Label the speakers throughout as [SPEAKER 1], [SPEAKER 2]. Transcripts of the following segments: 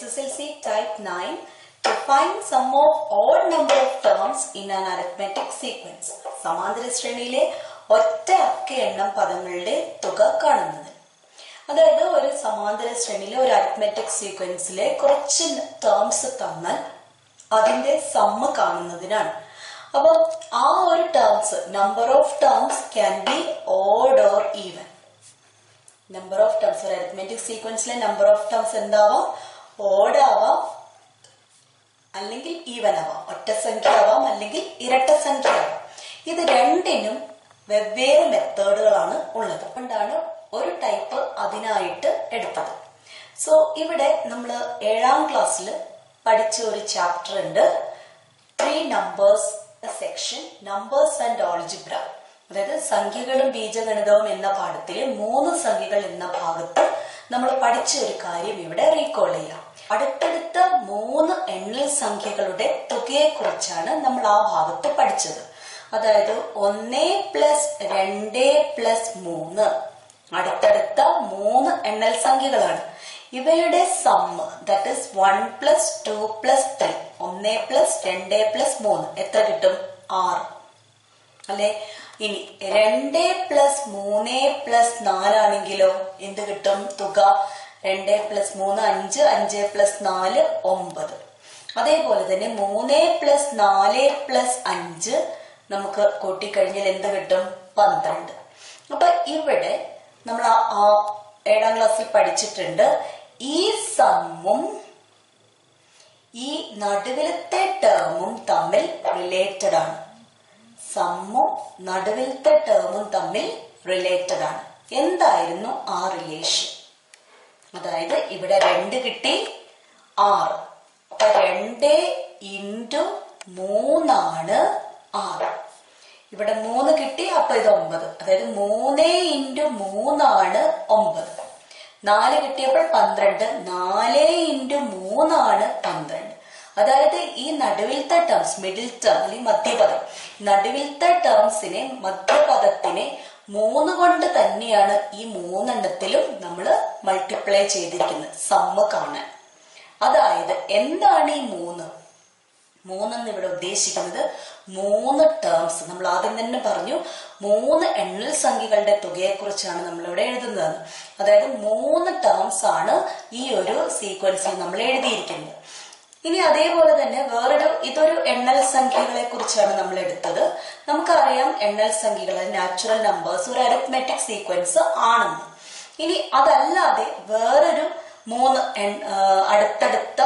[SPEAKER 1] SSLC Type 9 to find sum of odd number of terms in an arithmetic sequence. സമാന്തര ശ്രേണിയിലെ ഒറ്റ അക്ക എണ്ണം പദങ്ങളുടെ തുക കാണുന്നത്. അതായത് ഒരു സമാന്തര ശ്രേണിയിലെ ഒരു അരിത്മെറ്റിക് സീക്വൻസിലെ കുറച്ച് ടേംസ് തന്നാൽ അതിന്റെ സമ്മ് കാണുന്നതിനാണ്. അപ്പൊ ആ ഒരു terms number of terms can be odd or even. Number of terms ഒരു അരിത്മെറ്റിക് സീക്വൻസിലെ നമ്പർ ഓഫ് ടേംസ് എന്താവാം? ഓഡ് ആവാം, അല്ലെങ്കിൽ ഈവൻ ആവാം. ഒറ്റ സംഖ്യ ആവാം, അല്ലെങ്കിൽ ഇരട്ട സംഖ്യ ആവാം. ഇത് രണ്ടിനും വെവ്വേറെ മെത്തേഡുകളാണ് ഉള്ളത്. അതുകൊണ്ടാണ് ഒരു ടൈപ്പ് അതിനായിട്ട് എടുത്തത്. സോ ഇവിടെ നമ്മൾ 7ാം ക്ലാസ്സിൽ പഠിച്ച ഒരു ചാപ്റ്റർ ഉണ്ട്, 3 numbers section, numbers and algebra. അതായത് സംഖ്യകളും ബീജഗണിതവും എന്ന പാഠത്തിലെ 3 സംഖ്യകൾ എന്ന ഭാഗത്ത് നമ്മൾ പഠിച്ച ഒരു കാര്യം ഇവിടെ റീകോൾ ചെയ്യാം. അടുത്തടുത്ത 3 എണ്ണൽ സംഖ്യകളുടെ തുകയെ കുറിച്ചാണ് നമ്മൾ ആ ഭാഗത്ത് പഠിച്ചത്. അതായത് 1 + 2 + 3 അടുത്തടുത്ത 3 എണ്ണൽ സംഖ്യകളാണ്. ഇവയുടെ സമ്മ് ദാറ്റ് ഈസ് 1 + 2 + 3, 1 + 2 + 3 എത്ര കിട്ടും? 6 അല്ലെ? ഇനി 2 + 3 + 4 ആണെങ്കിലോ എന്ത് കിട്ടും? തുക 2 + 3 5, 5 + 4 9. അതേപോലെ തന്നെ 3 + 4 + 5 നമുക്ക് കൂട്ടിക്കഴിഞ്ഞാൽ എന്ത് കിട്ടും? 12. അപ്പൊ ഇവിടെ നമ്മൾ 7ാം ക്ലാസ്സിൽ പഠിച്ചിട്ടുണ്ട്, ഈ സമ്മും ഈ നടുവിലത്തെ ടേമും തമ്മിൽ റിലേറ്റഡ് ആണ്. സമ്മും നടുവിലത്തെ ടേമും തമ്മിൽ റിലേറ്റഡ് ആണ്. എന്തായിരുന്നു ആ റിലേഷൻ? അതായത് ഇവിടെ 2 കിട്ടി, 6. അപ്പൊ 2 × 3 ആണ് 6. ഇവിടെ 3 കിട്ടി, അപ്പൊ ഇത് 9. അതായത് 3 × 3 ആണ് 9. 4 കിട്ടിയപ്പോൾ 12, 4 × 3 ആണ് 12. അതായത് ഈ നടുവിലത്തെ ടേംസ്, മിഡിൽ ടേം അല്ലെങ്കിൽ മധ്യപദം, നടുവിലത്തെ ടേംസിനെ, മധ്യപദത്തിനെ 3 കൊണ്ട് തന്നെയാണ് ഈ 3 എണ്ണത്തിലും നമ്മൾ മൾട്ടിപ്ലൈ ചെയ്തിരിക്കുന്നത് സമ്മ് കാണാൻ. അതായത് എന്താണ് ഈ 3 എന്ന് ഇവിടെ ഉദ്ദേശിക്കുന്നത്? 3 ടേംസ്. നമ്മൾ ആദ്യം തന്നെ പറഞ്ഞു 3 എണ്ണൽ സംഖ്യകളുടെ തുകയെ കുറിച്ചാണ് നമ്മളിവിടെ എഴുതുന്നത്. അതായത് 3 ടേംസ് ആണ് ഈ ഒരു സീക്വൻസിൽ നമ്മൾ എഴുതിയിരിക്കുന്നത്. ഇനി അതേപോലെ തന്നെ ഇതൊരു എണ്ണൽ സംഖ്യകളെ കുറിച്ചാണ് നമ്മൾ എടുത്തത്. നമുക്കറിയാം എണ്ണൽ സംഖ്യകൾ, നാച്ചുറൽ നമ്പേഴ്സ് ഒരു അരിത്മെറ്റിക് സീക്വൻസ് ആണെന്ന്. ഇനി അതല്ലാതെ വേറൊരു 3 അടുത്തടുത്ത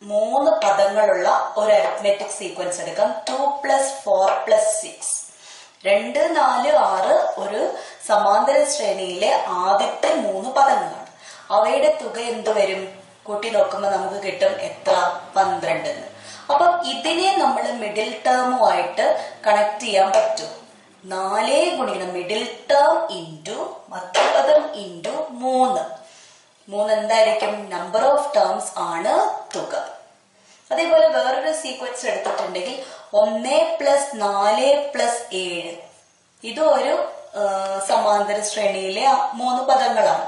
[SPEAKER 1] 3 പദങ്ങളുള്ള ഒരു അരിത്മെറ്റിക് സീക്വൻസ് എടുക്കാം. 2 + 4 + 6. 2, 4, 6 ഒരു സമാന്തര ശ്രേണിയിലെ ആദ്യത്തെ 3 പദങ്ങളാണ്. അവയുടെ തുക എന്ത് വരും? കൂട്ടി നോക്കുമ്പോൾ നമുക്ക് കിട്ടും എത്ര? 12. അപ്പം ഇതിനെ നമ്മൾ മിഡിൽ ടേമുമായിട്ട് കണക്ട് ചെയ്യാൻ പറ്റും. 4 ഗുണിക്കണം മിഡിൽ ടേം ഇൻറ്റു മധ്യപദം ഇൻറ്റു 3. 3 എന്തായിരിക്കും? നമ്പർ ഓഫ് ടേംസ് ആണ് തുക. അതേപോലെ വേറൊരു സീക്വൻസ് എടുത്തിട്ടുണ്ടെങ്കിൽ 1 + 4 + 7. ഇതും ഒരു സമാന്തര ശ്രേണിയിലെ 3 പദങ്ങളാണ്.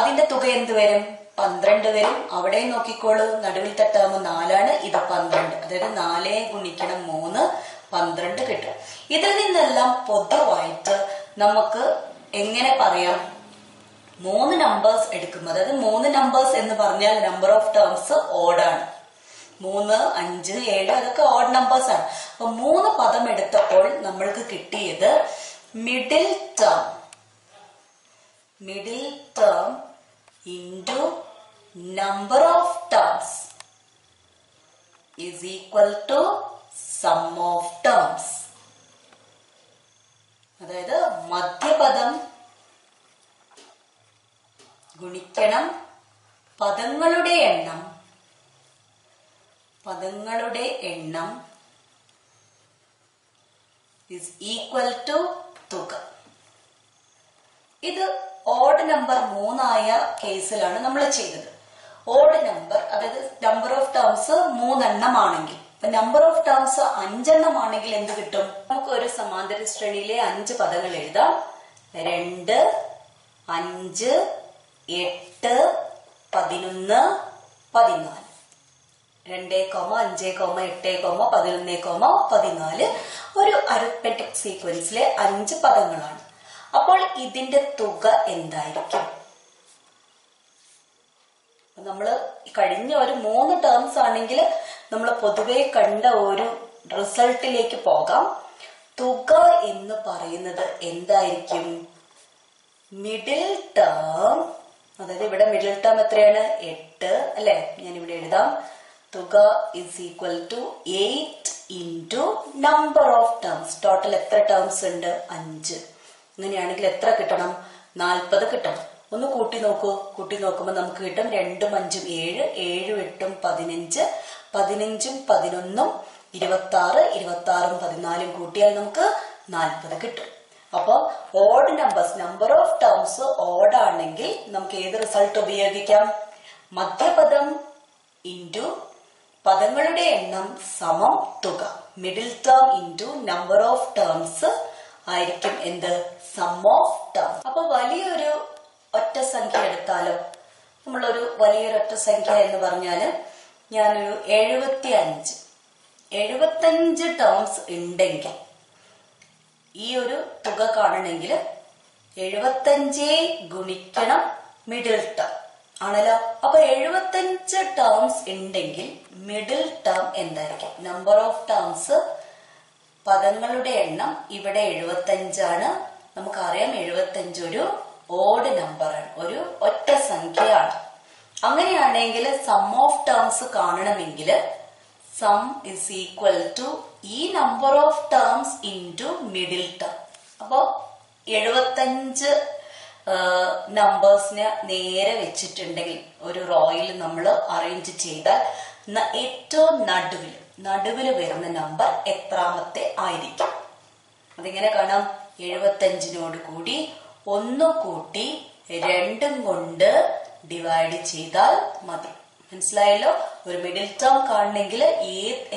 [SPEAKER 1] അതിന്റെ തുക എന്ത് വരും? 12 വരും. അവിടെ നോക്കിക്കോളൂ, നടുവിലത്തെ ടേം 4 ആണ്, ഇത് 12. അതായത് 4 ഗുണിക്കണം 3 12 കിട്ടും. ഇതിൽ നിന്നെല്ലാം പൊതുവായിട്ട് നമുക്ക് എങ്ങനെ പറയാം? 3 നമ്പേഴ്സ് എടുക്കുമ്പോൾ, അതായത് 3 നമ്പേഴ്സ് എന്ന് പറഞ്ഞാൽ നമ്പർ ഓഫ് ടേംസ് ഓഡ് ആണ്. 3, 5, 7 അതൊക്കെ ഓഡ് നമ്പേഴ്സ് ആണ്. അപ്പൊ 3 പദം എടുത്തപ്പോൾ നമ്മൾക്ക് കിട്ടിയത് middle term into number of terms is equal to sum of terms. അതായത് മധ്യപദം ഗുണിക്കണം പദങ്ങളുടെ എണ്ണം ഈസ് ഈക്വൽ ടു തുക. ഇത് ഓഡ് നമ്പർ 3 ആയ കേസിലാണ് നമ്മൾ ചെയ്തത്. ഓഡ് നമ്പർ, അതായത് നമ്പർ ഓഫ് ടേംസ് 3 എണ്ണമാണെങ്കിൽ, നമ്പർ ഓഫ് ടേംസ് 5 എണ്ണമാണെങ്കിൽ എന്ത് കിട്ടും? നമുക്ക് ഒരു സമാന്തര ശ്രേണിയിലെ 5 പദങ്ങൾ എഴുതാം. 2, 5, 8, 11, 14. 2, 5, 8, 11, 14 ഒരു അരിത്മെറ്റിക് സീക്വൻസിലെ 5 പദങ്ങളാണ്. അപ്പോൾ ഇതിന്റെ തുക എന്തായിരിക്കും? നമ്മൾ കഴിഞ്ഞ ഒരു 3 ടേംസ് ആണെങ്കിൽ നമ്മൾ പൊതുവെ കണ്ട ഒരു റിസൾട്ടിലേക്ക് പോകാം. തുക എന്ന് പറയുന്നത് എന്തായിരിക്കും? മിഡിൽ ടേം, അതായത് ഇവിടെ മിഡിൽ ടേം എത്രയാണ്? 8 അല്ലെ? ഞാൻ ഇവിടെ എഴുതാം. തുക is equal to 8 into number of terms. Total എത്ര ടേംസ് ഉണ്ട്? 5. അങ്ങനെയാണെങ്കിൽ എത്ര കിട്ടണം? 40 കിട്ടണം. ഒന്ന് കൂട്ടി നോക്കൂ. കൂട്ടി നോക്കുമ്പോൾ നമുക്ക് കിട്ടും 2ഉം 5ഉം 7, 7ഉം 8ഉം 15, 15ഉം 11ഉം 26, 26ഉം 14ഉം കൂട്ടിയാൽ നമുക്ക് 40 കിട്ടും. അപ്പൊ odd numbers, number of terms odd ആണെങ്കിൽ നമുക്ക് ഏത് റിസൾട്ട് ഉപയോഗിക്കാം? മധ്യപദം ഇൻറ്റു പദങ്ങളുടെ എണ്ണം സമം തുക. Middle term into number of terms ആയിരിക്കും എന്ത്? Sum of term. അപ്പൊ വലിയൊരു ഒറ്റ സംഖ്യ എടുത്താലോ? നമ്മളൊരു വലിയൊരു ഒറ്റ സംഖ്യ എന്ന് പറഞ്ഞാല് ഞാനൊരു 75 ടേംസ് ഉണ്ടെങ്കിൽ ഈ ഒരു തുക കാണണമെങ്കിൽ 75 ഗുണിക്കണം മിഡിൽ ടേം ആണല്ലോ. അപ്പൊ 75 ടേംസ് ഉണ്ടെങ്കിൽ മിഡിൽ ടേം എന്തായിരിക്കും? നമ്പർ ഓഫ് ടേംസ്, പദങ്ങളുടെ എണ്ണം ഇവിടെ 75 ആണ്. നമുക്കറിയാം 75 ഒരു ഓഡ് നമ്പറാണ്, ഒരു ഒറ്റ സംഖ്യയാണ്. അങ്ങനെയാണെങ്കിൽ സം ഓഫ് ടേംസ് കാണണമെങ്കിൽ സം ഇസ് ഈക്വൽ ടു ഈ number of terms into middle term. അപ്പോ 75 നമ്പേഴ്സിനെ നേരെ വെച്ചിട്ടുണ്ടെങ്കിൽ ഒരു റോയിൽ നമ്മൾ അറേഞ്ച് ചെയ്താൽ ഏറ്റവും നടുവിൽ വരുന്ന നമ്പർ എത്രാമത്തെ ആയിരിക്കും? അതെങ്ങനെ കാണാം? 75നോട് കൂടി 1 കൂട്ടി 2ഉം കൊണ്ട് ഡിവൈഡ് ചെയ്താൽ മതി. മനസ്സിലായല്ലോ? ഒരു മിഡിൽ ടേം കാണണമെങ്കിൽ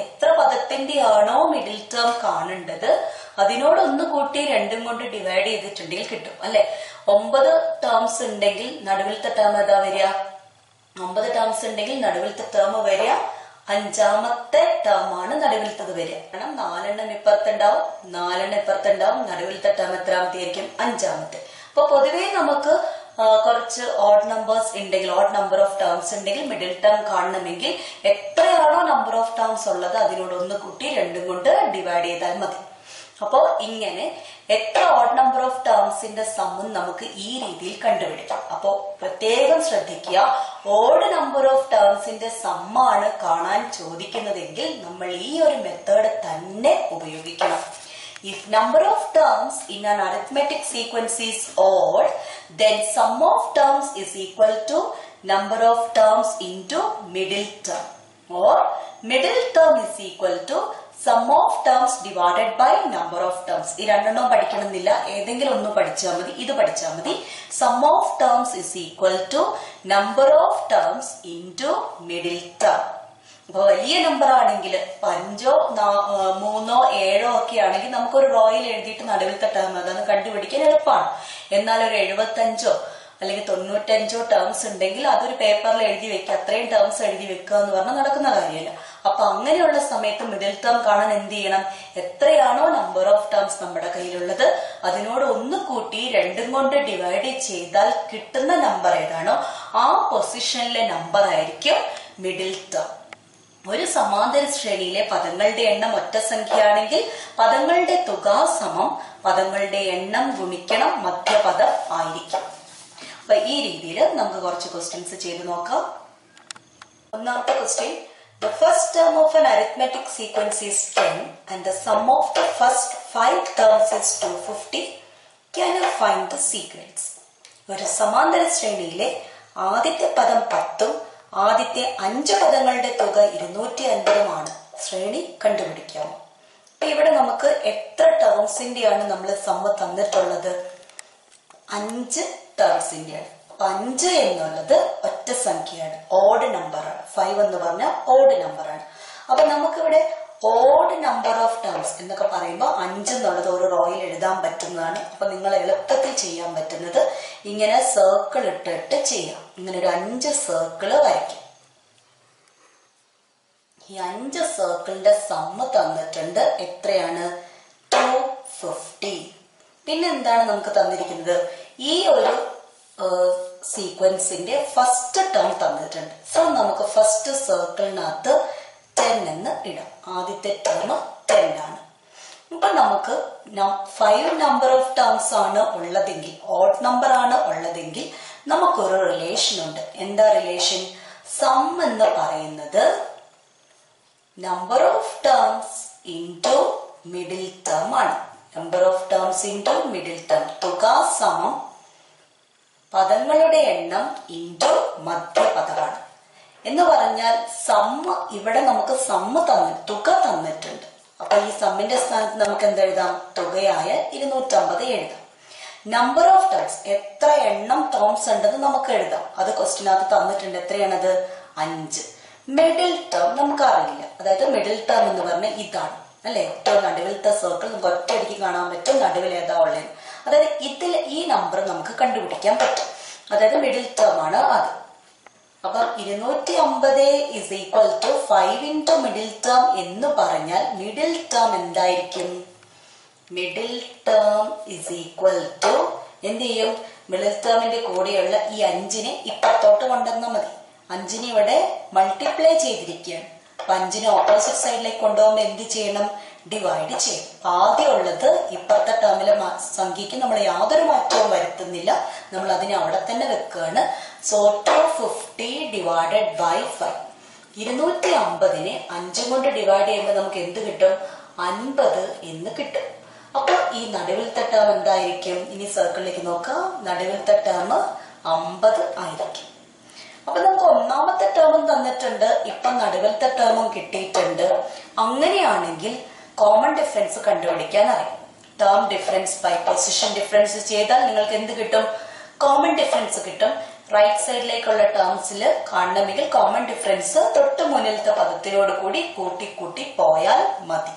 [SPEAKER 1] എത്ര പദത്തിന്റെ ആണോ മിഡിൽ ടേം കാണേണ്ടത് അതിനോട് 1 കൂട്ടി 2ഉം കൊണ്ട് ഡിവൈഡ് ചെയ്തിട്ടുണ്ടെങ്കിൽ കിട്ടും അല്ലെ? 9 ടേംസ് ഉണ്ടെങ്കിൽ നടുവിലത്തെ ടേം ഏതാ വരിക? 9 ടേംസ് ഉണ്ടെങ്കിൽ നടുവിലത്തെ ടേം വരിക 5ാമത്തെ ടേം ആണ് നടുവിലത്തത് വരിക. കാരണം 4 എണ്ണം ഇപ്പുറത്തുണ്ടാവും, 4 എണ്ണം ഇപ്പുറത്തുണ്ടാവും. നടുവിലത്തെ ടേം എത്രാമത്തെ ആയിരിക്കും? 5ാമത്തെ. അപ്പൊ പൊതുവേ നമുക്ക് കുറച്ച് ഓഡ് നമ്പേഴ്സ് ഉണ്ടെങ്കിൽ, ഓഡ് നമ്പർ ഓഫ് ടേംസ് ഉണ്ടെങ്കിൽ മിഡിൽ ടേം കാണണമെങ്കിൽ എത്രയാണോ നമ്പർ ഓഫ് ടേംസ് ഉള്ളത് അതിനോട് 1 കൂട്ടി 2ഉം കൊണ്ട് ഡിവൈഡ് ചെയ്താൽ മതി. അപ്പോ ഇങ്ങനെ എത്ര ഓഡ് നമ്പർ ഓഫ് ടേംസിന്റെ സമ്മും നമുക്ക് ഈ രീതിയിൽ കണ്ടുപിടിക്കാം. അപ്പോ പ്രത്യേകം ശ്രദ്ധിക്കുക, ഓഡ് നമ്പർ ഓഫ് ടേംസിന്റെ സമ്മാണ് കാണാൻ ചോദിക്കുന്നതെങ്കിൽ നമ്മൾ ഈ ഒരു മെത്തേഡ് തന്നെ ഉപയോഗിക്കണം. If number of terms in an arithmetic sequence is odd, then sum of terms is equal to number of terms into middle term, or middle term is equal to sum of terms divided by number of terms. ഈ രണ്ടെണ്ണം പഠിക്കണമെന്നില്ല, ഏതെങ്കിലും ഒന്ന് പഠിച്ചാൽ മതി. ഇത് പഠിച്ചാൽ മതി. Sum of terms is equal to number of terms into middle term. അപ്പൊ വലിയ നമ്പർ ആണെങ്കിൽ 5ഓ 3ഓ 7ഓ ഒക്കെ ആണെങ്കിൽ നമുക്കൊരു റോയിൽ എഴുതിയിട്ട് നടുവിലത്തെ ടേം അതാണ് കണ്ടുപിടിക്കാൻ എളുപ്പമാണ്. എന്നാൽ ഒരു 75ഓ അല്ലെങ്കിൽ 95ഓ ടേംസ് ഉണ്ടെങ്കിൽ അതൊരു പേപ്പറിൽ എഴുതി വെക്കുക, അത്രയും ടേംസ് എഴുതി വെക്കുക എന്ന് പറഞ്ഞാൽ നടക്കുന്ന കാര്യമില്ല. അപ്പൊ അങ്ങനെയുള്ള സമയത്ത് മിഡിൽ ടേം കാണാൻ എന്ത് ചെയ്യണം? എത്രയാണോ നമ്പർ ഓഫ് ടേംസ് നമ്മുടെ കയ്യിലുള്ളത് അതിനോട് 1 കൂട്ടി 2ഉം കൊണ്ട് ഡിവൈഡ് ചെയ്താൽ കിട്ടുന്ന നമ്പർ ഏതാണോ ആ പൊസിഷനിലെ നമ്പർ ആയിരിക്കും മിഡിൽ ടേം. ഒരു സമാന്തര ശ്രേണിയിലെ പദങ്ങളുടെ എണ്ണം ഒറ്റ സംഖ്യയാണെങ്കിൽ പദങ്ങളുടെ തുക സമം പദങ്ങളുടെ എണ്ണം ഗുണിക്കണം മധ്യപദം ആയിരിക്കും. അപ്പൊ ഈ രീതിയിൽ നമുക്ക് കുറച്ച് ക്വസ്റ്റ്യൻസ് ചെയ്ത് നോക്കാം. ഒന്നാമത്തെ question, the first term of an arithmetic sequence is 10 and the sum of the first 5 terms is 250. Can you find the sequence? ഒരു സമാന്തര ശ്രേണിയിലെ ആദ്യത്തെ പദം 10ഉം ആദ്യത്തെ 5 പദങ്ങളുടെ തുക 250 ശ്രേണി കണ്ടുപിടിക്കാമോ? അപ്പൊ ഇവിടെ നമുക്ക് എത്ര ടേംസിന്റെയാണ് നമ്മൾ സമ്മ തന്നിട്ടുള്ളത്? 5 ടേംസിന്റെയാണ്. അപ്പൊ 5 എന്നുള്ളത് ഒറ്റ സംഖ്യയാണ്, ഓഡ് നമ്പറാണ്. 5 എന്ന് പറഞ്ഞാൽ ഓഡ് നമ്പറാണ്. അപ്പൊ നമുക്കിവിടെ ഓഡ് നമ്പർ ഓഫ് ടേംസ് എന്നൊക്കെ പറയുമ്പോൾ 5 എന്നുള്ളത് ഒരു റോയിൽ എഴുതാൻ പറ്റുന്നതാണ്. അപ്പൊ നിങ്ങൾ എളുപ്പത്തിൽ ചെയ്യാൻ പറ്റുന്നത് ഇങ്ങനെ സർക്കിൾ ഇട്ടിട്ട് ചെയ്യാം. ഇങ്ങനെ ഒരു 5 സർക്കിള് വരയ്ക്കും. ഈ 5 സർക്കിളിന്റെ സമ്മ് തന്നിട്ടുണ്ട്. എത്രയാണ്? 250. പിന്നെ എന്താണ് നമുക്ക് തന്നിരിക്കുന്നത്? ഈ ഒരു സീക്വൻസിന്റെ ഫസ്റ്റ് ടേം തന്നിട്ടുണ്ട്. സോ നമുക്ക് ഫസ്റ്റ് സർക്കിളിനകത്ത് 10 എന്ന് ഇടാം. ആദ്യത്തെ ടേം 10 ആണ്. ഇപ്പൊ നമുക്ക് 5 നമ്പർ ഓഫ് ടേംസ് ആണ് ഉള്ളതെങ്കിൽ, ഓഡ് നമ്പർ ആണ് ഉള്ളതെങ്കിൽ നമുക്കൊരു റിലേഷൻ ഉണ്ട്. എന്താ റിലേഷൻ? സം എന്ന് പറയുന്നത് number of terms into middle term ആണ്. Number of terms into middle term. തുക സമം പദങ്ങളുടെ എണ്ണം ഇൻടു മധ്യപദമാണ്. എന്ന് പറഞ്ഞാൽ സമ്മ്, ഇവിടെ നമുക്ക് സമ്മ് തുക തന്നിട്ടുണ്ട്. അപ്പൊ ഈ സമ്മിന്റെ സ്ഥാനത്ത് നമുക്ക് എന്തെഴുതാം? തുകയായ 250 എഴുതാം. നമ്പർ ഓഫ് ടേംസ്, എത്ര എണ്ണം ടേംസ് ഉണ്ടെന്ന് നമുക്ക് എഴുതാം. അത് ക്വസ്റ്റിനകത്ത് തന്നിട്ടുണ്ട്. എത്രയാണത്? 5. മിഡിൽ ടേം നമുക്ക് അറിയില്ല. അതായത് മിഡിൽ ടേം എന്ന് പറഞ്ഞാൽ ഇതാണ് അല്ലെ, ഏറ്റവും നടുവിലത്തെ സർക്കിൾ നമുക്ക് ഒറ്റയടിക്ക് കാണാൻ പറ്റും. നടുവിൽ ഏതാ ഉള്ളത്? അതായത് ഇതിൽ ഈ നമ്പർ നമുക്ക് കണ്ടുപിടിക്കാൻ പറ്റും. അതായത് മിഡിൽ ടേം ആണ് അത്. അപ്പൊ 250 is equal to 5 into middle term എന്ന് പറഞ്ഞാൽ മിഡിൽ ടേം എന്തായിരിക്കും? Middle term is equal to എന്ത് ചെയ്യും? മിഡിൽ ടേമിന്റെ കൂടെയുള്ള ഈ 5നെ ഇപ്പുറത്തോട്ട് കൊണ്ടുവന്നാൽ മതി. 5നെ ഇവിടെ മൾട്ടിപ്ലൈ ചെയ്തിരിക്കുകയാണ്. അപ്പൊ 5നെ ഓപ്പോസിറ്റ് സൈഡിലേക്ക് കൊണ്ടുപോകുമ്പോൾ എന്ത് ചെയ്യണം? ഡിവൈഡ് ചെയ്യും. ആദ്യം ഉള്ളത് ഇപ്പുറത്തെ ടേമിലെ സംഖ്യക്ക് നമ്മൾ യാതൊരു മാറ്റവും വരുത്തുന്നില്ല. നമ്മൾ അതിനെ അവിടെ തന്നെ വെക്കുകയാണ്. So 250 divided by 5. 250നെ 5 കൊണ്ട് ഡിവൈഡ് ചെയ്യുമ്പോൾ നമുക്ക് എന്ത് കിട്ടും? 50 എന്ന് കിട്ടും. അപ്പൊ ഈ നടുവിലത്തെ ടേം എന്തായിരിക്കും? ഇനി സർക്കിളിലേക്ക് നോക്കാം. നടുവിലത്തെ ടേം 50 ആയിരിക്കും. അപ്പൊ നമുക്ക് ഒന്നാമത്തെ ടേമും തന്നിട്ടുണ്ട്, ഇപ്പൊ നടുവിലത്തെ ടേമും കിട്ടിയിട്ടുണ്ട്. അങ്ങനെയാണെങ്കിൽ കോമൺ ഡിഫറൻസ് കണ്ടുപിടിക്കാൻ അറിയാം. Term difference by position difference ചെയ്താൽ നിങ്ങൾക്ക് എന്ത് കിട്ടും? കോമൺ ഡിഫറൻസ് കിട്ടും. റൈറ്റ് സൈഡിലേക്കുള്ള ടേംസിൽ കാണണമെങ്കിൽ കോമൺ ഡിഫറൻസ് തൊട്ട് മുന്നിലത്തെ പദത്തിനോട് കൂടി കൂട്ടി പോയാൽ മതി.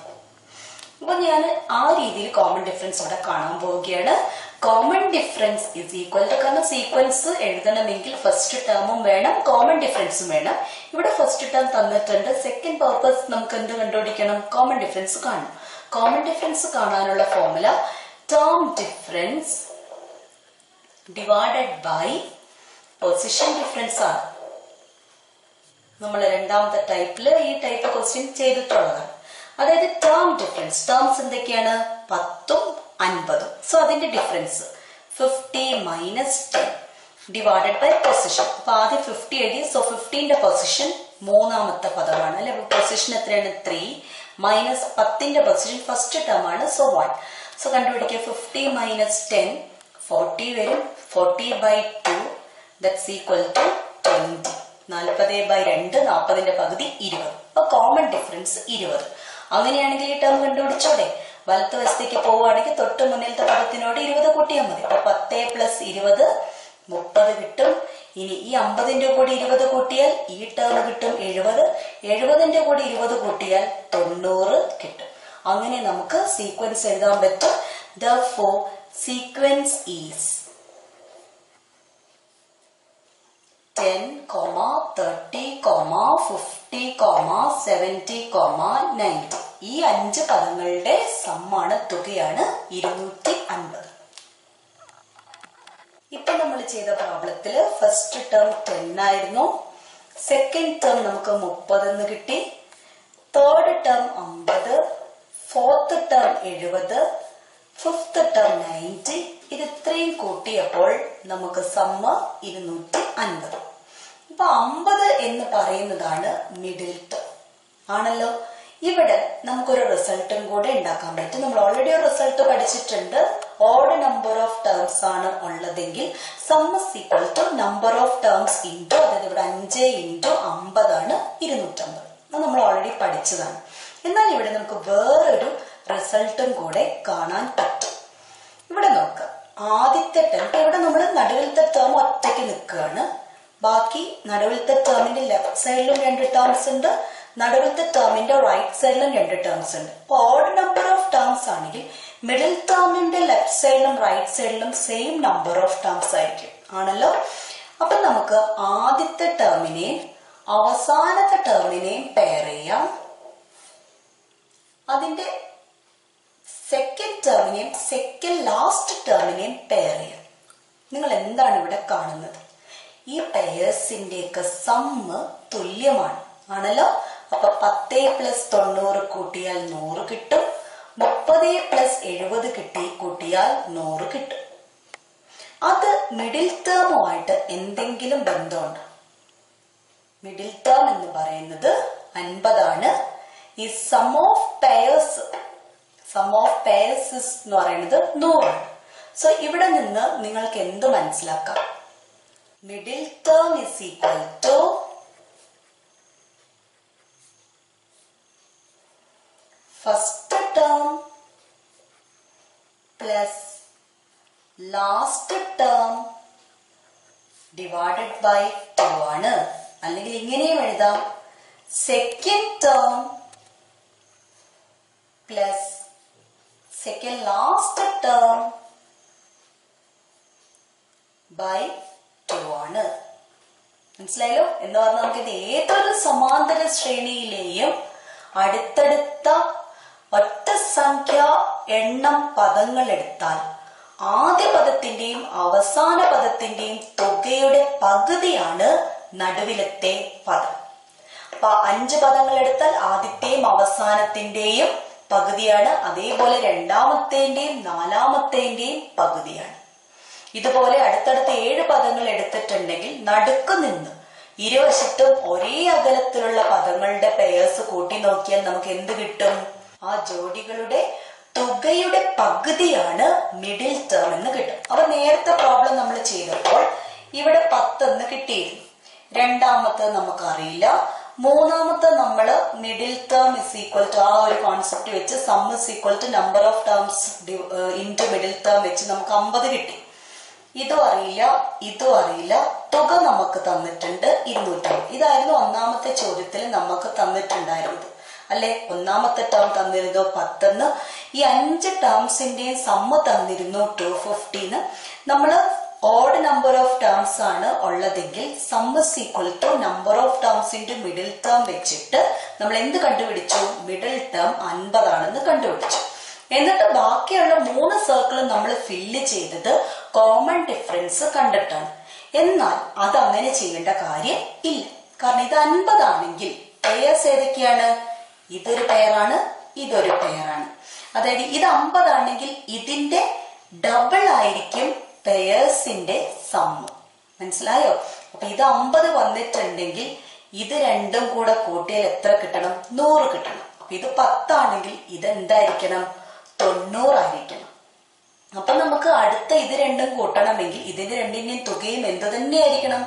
[SPEAKER 1] അപ്പൊ ഞാൻ ആ രീതിയിൽ കോമൺ ഡിഫറൻസ് ഇവിടെ കാണാൻ പോവുകയാണ്. Common difference is equal to, കാരണം സീക്വൻസ് എഴുതണമെങ്കിൽ ഫസ്റ്റ് ടേമും വേണം, കോമൺ ഡിഫറൻസും വേണം. ഇവിടെ ഫസ്റ്റ് ടേം തന്നിട്ടുണ്ട്. സെക്കൻഡ് പർപ്പസ് നമുക്ക് എന്ത് കണ്ടുപിടിക്കണം? കോമൺ ഡിഫറൻസ് കാണണം. കോമൺ ഡിഫറൻസ് കാണാനുള്ള formula term difference divided by position difference ആണ്. നമ്മൾ രണ്ടാമത്തെ ടൈപ്പില് ഈ ടൈപ്പ് ക്വസ്റ്റ്യൻ ചെയ്തിട്ടുള്ളതാണ്. അതായത് ടേം ഡിഫറൻസ്, ടേംസ് എന്തൊക്കെയാണ്? 10ഉം 50ഉം. സോ അതിന്റെ difference 50 minus 10 divided by position. അപ്പൊ ആദ്യം 50 എഴുതി. സോ 50ന്റെ പൊസിഷൻ മൂന്നാമത്തെ പദമാണ് അല്ലെ. പൊസിഷൻ എത്രയാണ്? 3 മൈനസ് 10ന്റെ പൊസിഷൻ ഫസ്റ്റ് ടേം ആണ്. സോ 1. സോ കണ്ടുപിടിക്കുക. 50 മൈനസ് 10 40 വരും. 40 by 2 that's equal to 20. 40 by 2 40ന്റെ പകുതി 20. അപ്പൊ കോമൺ ഡിഫറൻസ് 20. അങ്ങനെയാണെങ്കിൽ ഈ ടേം കണ്ടുപിടിച്ചോടെ. വലത്ത് വശത്തേക്ക് പോവുകയാണെങ്കിൽ തൊട്ട് മുന്നിലത്തെ പദത്തിനോട് 20 കൂട്ടിയാൽ മതി. അപ്പൊ 10 പ്ലസ് 20 30 കിട്ടും. ഇനി ഈ 50ന്റെ കൂടി 20 കൂട്ടിയാൽ ഈ ടേം കിട്ടും 70. 70ന്റെ കൂടി 20 കൂട്ടിയാൽ 90 കിട്ടും. അങ്ങനെ നമുക്ക് സീക്വൻസ് എഴുതാൻ പറ്റും. Therefore, sequence is 10, 30, 50, 70, 90. ഈ 5 പദങ്ങളുടെ സമ്മാണ്, തുകയാണ് 250. ഇപ്പൊ നമ്മൾ ചെയ്ത പ്രോബ്ലത്തില് ഫസ്റ്റ് ടേം 10 ആയിരുന്നു. സെക്കൻഡ് ടേം നമുക്ക് 30 എന്ന് കിട്ടി. Third term 50, fourth term 70, fifth term 90. ഇത് ഇത്രയും കൂട്ടിയപ്പോൾ നമുക്ക് സമ്മ 250. ഇപ്പൊ 50 എന്ന് പറയുന്നതാണ് മിഡിൽ ടേം ആണല്ലോ. ഇവിടെ നമുക്കൊരു റിസൾട്ടും കൂടെ ഉണ്ടാക്കാൻ പറ്റും. നമ്മൾ ഓൾറെഡി ഒരു റിസൾട്ട് പഠിച്ചിട്ടുണ്ട്. ഓഡ് നമ്പർ ഓഫ് ടേംസ് ആണ് ഉള്ളതെങ്കിൽ sum is equal to number of terms into, അതായത് ഇവിടെ 5 ഇൻടു 50 ആണ് 250. അത് നമ്മൾ ഓൾറെഡി പഠിച്ചതാണ്. എന്നാൽ ഇവിടെ നമുക്ക് വേറൊരു റിസൾട്ടും കൂടെ കാണാൻ പറ്റും. ഇവിടെ നോക്കാം. ആദ്യത്തെ ടേം, ഇവിടെ നമ്മൾ നടുവിലത്തെ ടേം ഒറ്റയ്ക്ക് നിൽക്കുകയാണ്. ബാക്കി നടുവിലത്തെ ടേമിന്റെ ലെഫ്റ്റ് സൈഡിലും 2 ടേംസ് ഉണ്ട്, നടുവിലത്തെ ടേമിന്റെ റൈറ്റ് സൈഡിലും 2 ടേംസ് ഉണ്ട്. അപ്പൊ ഓഡ് നമ്പർ ഓഫ് ടേംസ് ആണെങ്കിൽ മിഡിൽ ടേമിന്റെ ലെഫ്റ്റ് സൈഡിലും റൈറ്റ് സൈഡിലും സെയിം നമ്പർ ഓഫ് ടേംസ് ആയിരിക്കും ആണല്ലോ. അപ്പൊ നമുക്ക് ആദ്യത്തെ ടേമിനെ അവസാനത്തെ ടേമിനെയും പെയർ ചെയ്യാം, അതിന്റെ സെക്കൻഡ് ടേമിനെയും സെക്കൻഡ് ലാസ്റ്റ് ടേമിനെയും പെയർ ചെയ്യാം. നിങ്ങൾ എന്താണ് ഇവിടെ കാണുന്നത്? ഈ പെയേഴ്സിന്റെയൊക്കെ സമ്മ് തുല്യമാണ് ആണല്ലോ. അപ്പൊ 10 + 90 കൂട്ടിയാൽ 100 കിട്ടും. 30 + 70 കൂട്ടിയാൽ 100 കിട്ടും. അത് മിഡിൽ ടേമുമായിട്ട് എന്തെങ്കിലും ബന്ധമുണ്ട്? മിഡിൽ ടേം എന്ന് പറയുന്നത് 50 ആണ്. ഈ സം ഓഫ് പെയേഴ്സ് എന്ന് പറയുന്നത് 100 ആണ്. സോ ഇവിടെ നിന്ന് നിങ്ങൾക്ക് എന്ത് മനസ്സിലാക്കാം? Middle term is equal to first term plus last term divided by 2 ആണ്. അല്ലെങ്കിൽ ഇങ്ങനെയും എഴുതാം, second term plus second last term by 2 ആണ്. മനസ്സിലായല്ലോ? എന്ന് പറഞ്ഞാൽ നമുക്കിത് ഏതൊരു സമാന്തര ശ്രേണിയിലെയും അടുത്തടുത്ത ഒറ്റ സംഖ്യ എണ്ണം പദങ്ങൾ എടുത്താൽ ആദ്യ പദത്തിന്റെയും അവസാന പദത്തിന്റെയും തുകയുടെ പകുതിയാണ് നടുവിലത്തെ പദം. അപ്പൊ 5 പദങ്ങൾ എടുത്താൽ ആദ്യത്തെയും അവസാനത്തിന്റെയും പകുതിയാണ്, അതേപോലെ രണ്ടാമത്തേന്റെയും നാലാമത്തേന്റെയും പകുതിയാണ്. ഇതുപോലെ അടുത്തടുത്ത 7 പദങ്ങൾ എടുത്തിട്ടുണ്ടെങ്കിൽ നടുക്ക് നിന്ന് ഇരുവശത്തും ഒരേ അകലത്തിലുള്ള പദങ്ങളുടെ പെയേഴ്സ് കൂട്ടി നോക്കിയാൽ നമുക്ക് എന്ത് കിട്ടും? ആ ജോഡികളുടെ തുകയുടെ പകുതിയാണ് മിഡിൽ ടേം എന്ന് കിട്ടും. അപ്പൊ നേരത്തെ പ്രോബ്ലം നമ്മൾ ചെയ്തപ്പോൾ ഇവിടെ 10 എന്ന് കിട്ടിയിരുന്നു. രണ്ടാമത്തെ നമുക്കറിയില്ല. മൂന്നാമത്തെ നമ്മൾ middle term is equal to ആ ഒരു കോൺസെപ്റ്റ് വെച്ച് sum is equal to number of terms into middle term വെച്ച് നമുക്ക് 50 കിട്ടി. ഇതും അറിയില്ല, ഇതും അറിയില്ല. തുക നമുക്ക് തന്നിട്ടുണ്ട് 250. ഇതായിരുന്നു ഒന്നാമത്തെ ചോദ്യത്തിൽ നമുക്ക് തന്നിട്ടുണ്ടായിരുന്നത് അല്ലെ. ഒന്നാമത്തെ ടേം തന്നിരുന്നു 10. ഈ 5 ടേംസിന്റെയും സമ്മ് തന്നിരുന്നു 250. നമ്മള് ഓഡ് നമ്പർ ഓഫ് ടേംസ് ആണ് ഉള്ളതെങ്കിൽ sum is equal to number of ടേംസിന്റെ മിഡിൽ ടേം വെച്ചിട്ട് നമ്മൾ എന്ത് കണ്ടുപിടിച്ചു? മിഡിൽ ടേം 50 ആണെന്ന് കണ്ടുപിടിച്ചു. എന്നിട്ട് ബാക്കിയുള്ള 3 സർക്കിളും നമ്മൾ ഫില്ല് ചെയ്തത് കോമൺ ഡിഫറൻസ് കണ്ടിട്ടാണ്. എന്നാൽ അത് അങ്ങനെ ചെയ്യേണ്ട കാര്യം ഇല്ല. കാരണം ഇത് 50 ആണെങ്കിൽ പെയേഴ്സ് ഏതൊക്കെയാണ്? ഇതൊരു പെയറാണ്, ഇതൊരു പെയറാണ്. അതായത് ഇത് 50 ആണെങ്കിൽ ഇതിന്റെ ഡബിൾ ആയിരിക്കും പെയേഴ്സിന്റെ സമ്മ്. മനസ്സിലായോ? അപ്പൊ ഇത് 50 വന്നിട്ടുണ്ടെങ്കിൽ ഇത് രണ്ടും കൂടെ കൂട്ടിയാൽ എത്ര കിട്ടണം? 100 കിട്ടണം. അപ്പൊ ഇത് 10 ആണെങ്കിൽ ഇതെന്തായിരിക്കണം? 90 ആയിരിക്കണം. അപ്പൊ നമുക്ക് അടുത്ത ഇത് രണ്ടും കൂട്ടണമെങ്കിൽ ഇതിന്റെ രണ്ടിന്റെയും തുകയും എന്ത് തന്നെയായിരിക്കണം?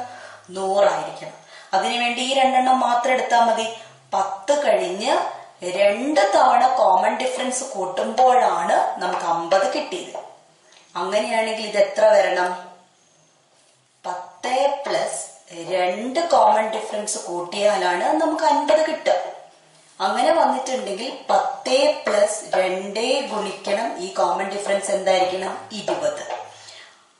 [SPEAKER 1] 100 ആയിരിക്കണം. അതിനുവേണ്ടി ഈ 2 എണ്ണം മാത്രം എടുത്താൽ മതി. 10 കഴിഞ്ഞ് 2 തവണ കോമൺ ഡിഫറൻസ് കൂട്ടുമ്പോഴാണ് നമുക്ക് 50 കിട്ടിയത്. അങ്ങനെയാണെങ്കിൽ ഇത് എത്ര വരണം? 10 + 2 കോമൺ ഡിഫറൻസ് കൂട്ടിയാലാണ് നമുക്ക് 50 കിട്ടുക. അങ്ങനെ വന്നിട്ടുണ്ടെങ്കിൽ 10 + 2 ഗുണിക്കണം ഈ കോമൺ ഡിഫറൻസ് എന്തായിരിക്കണം? 20.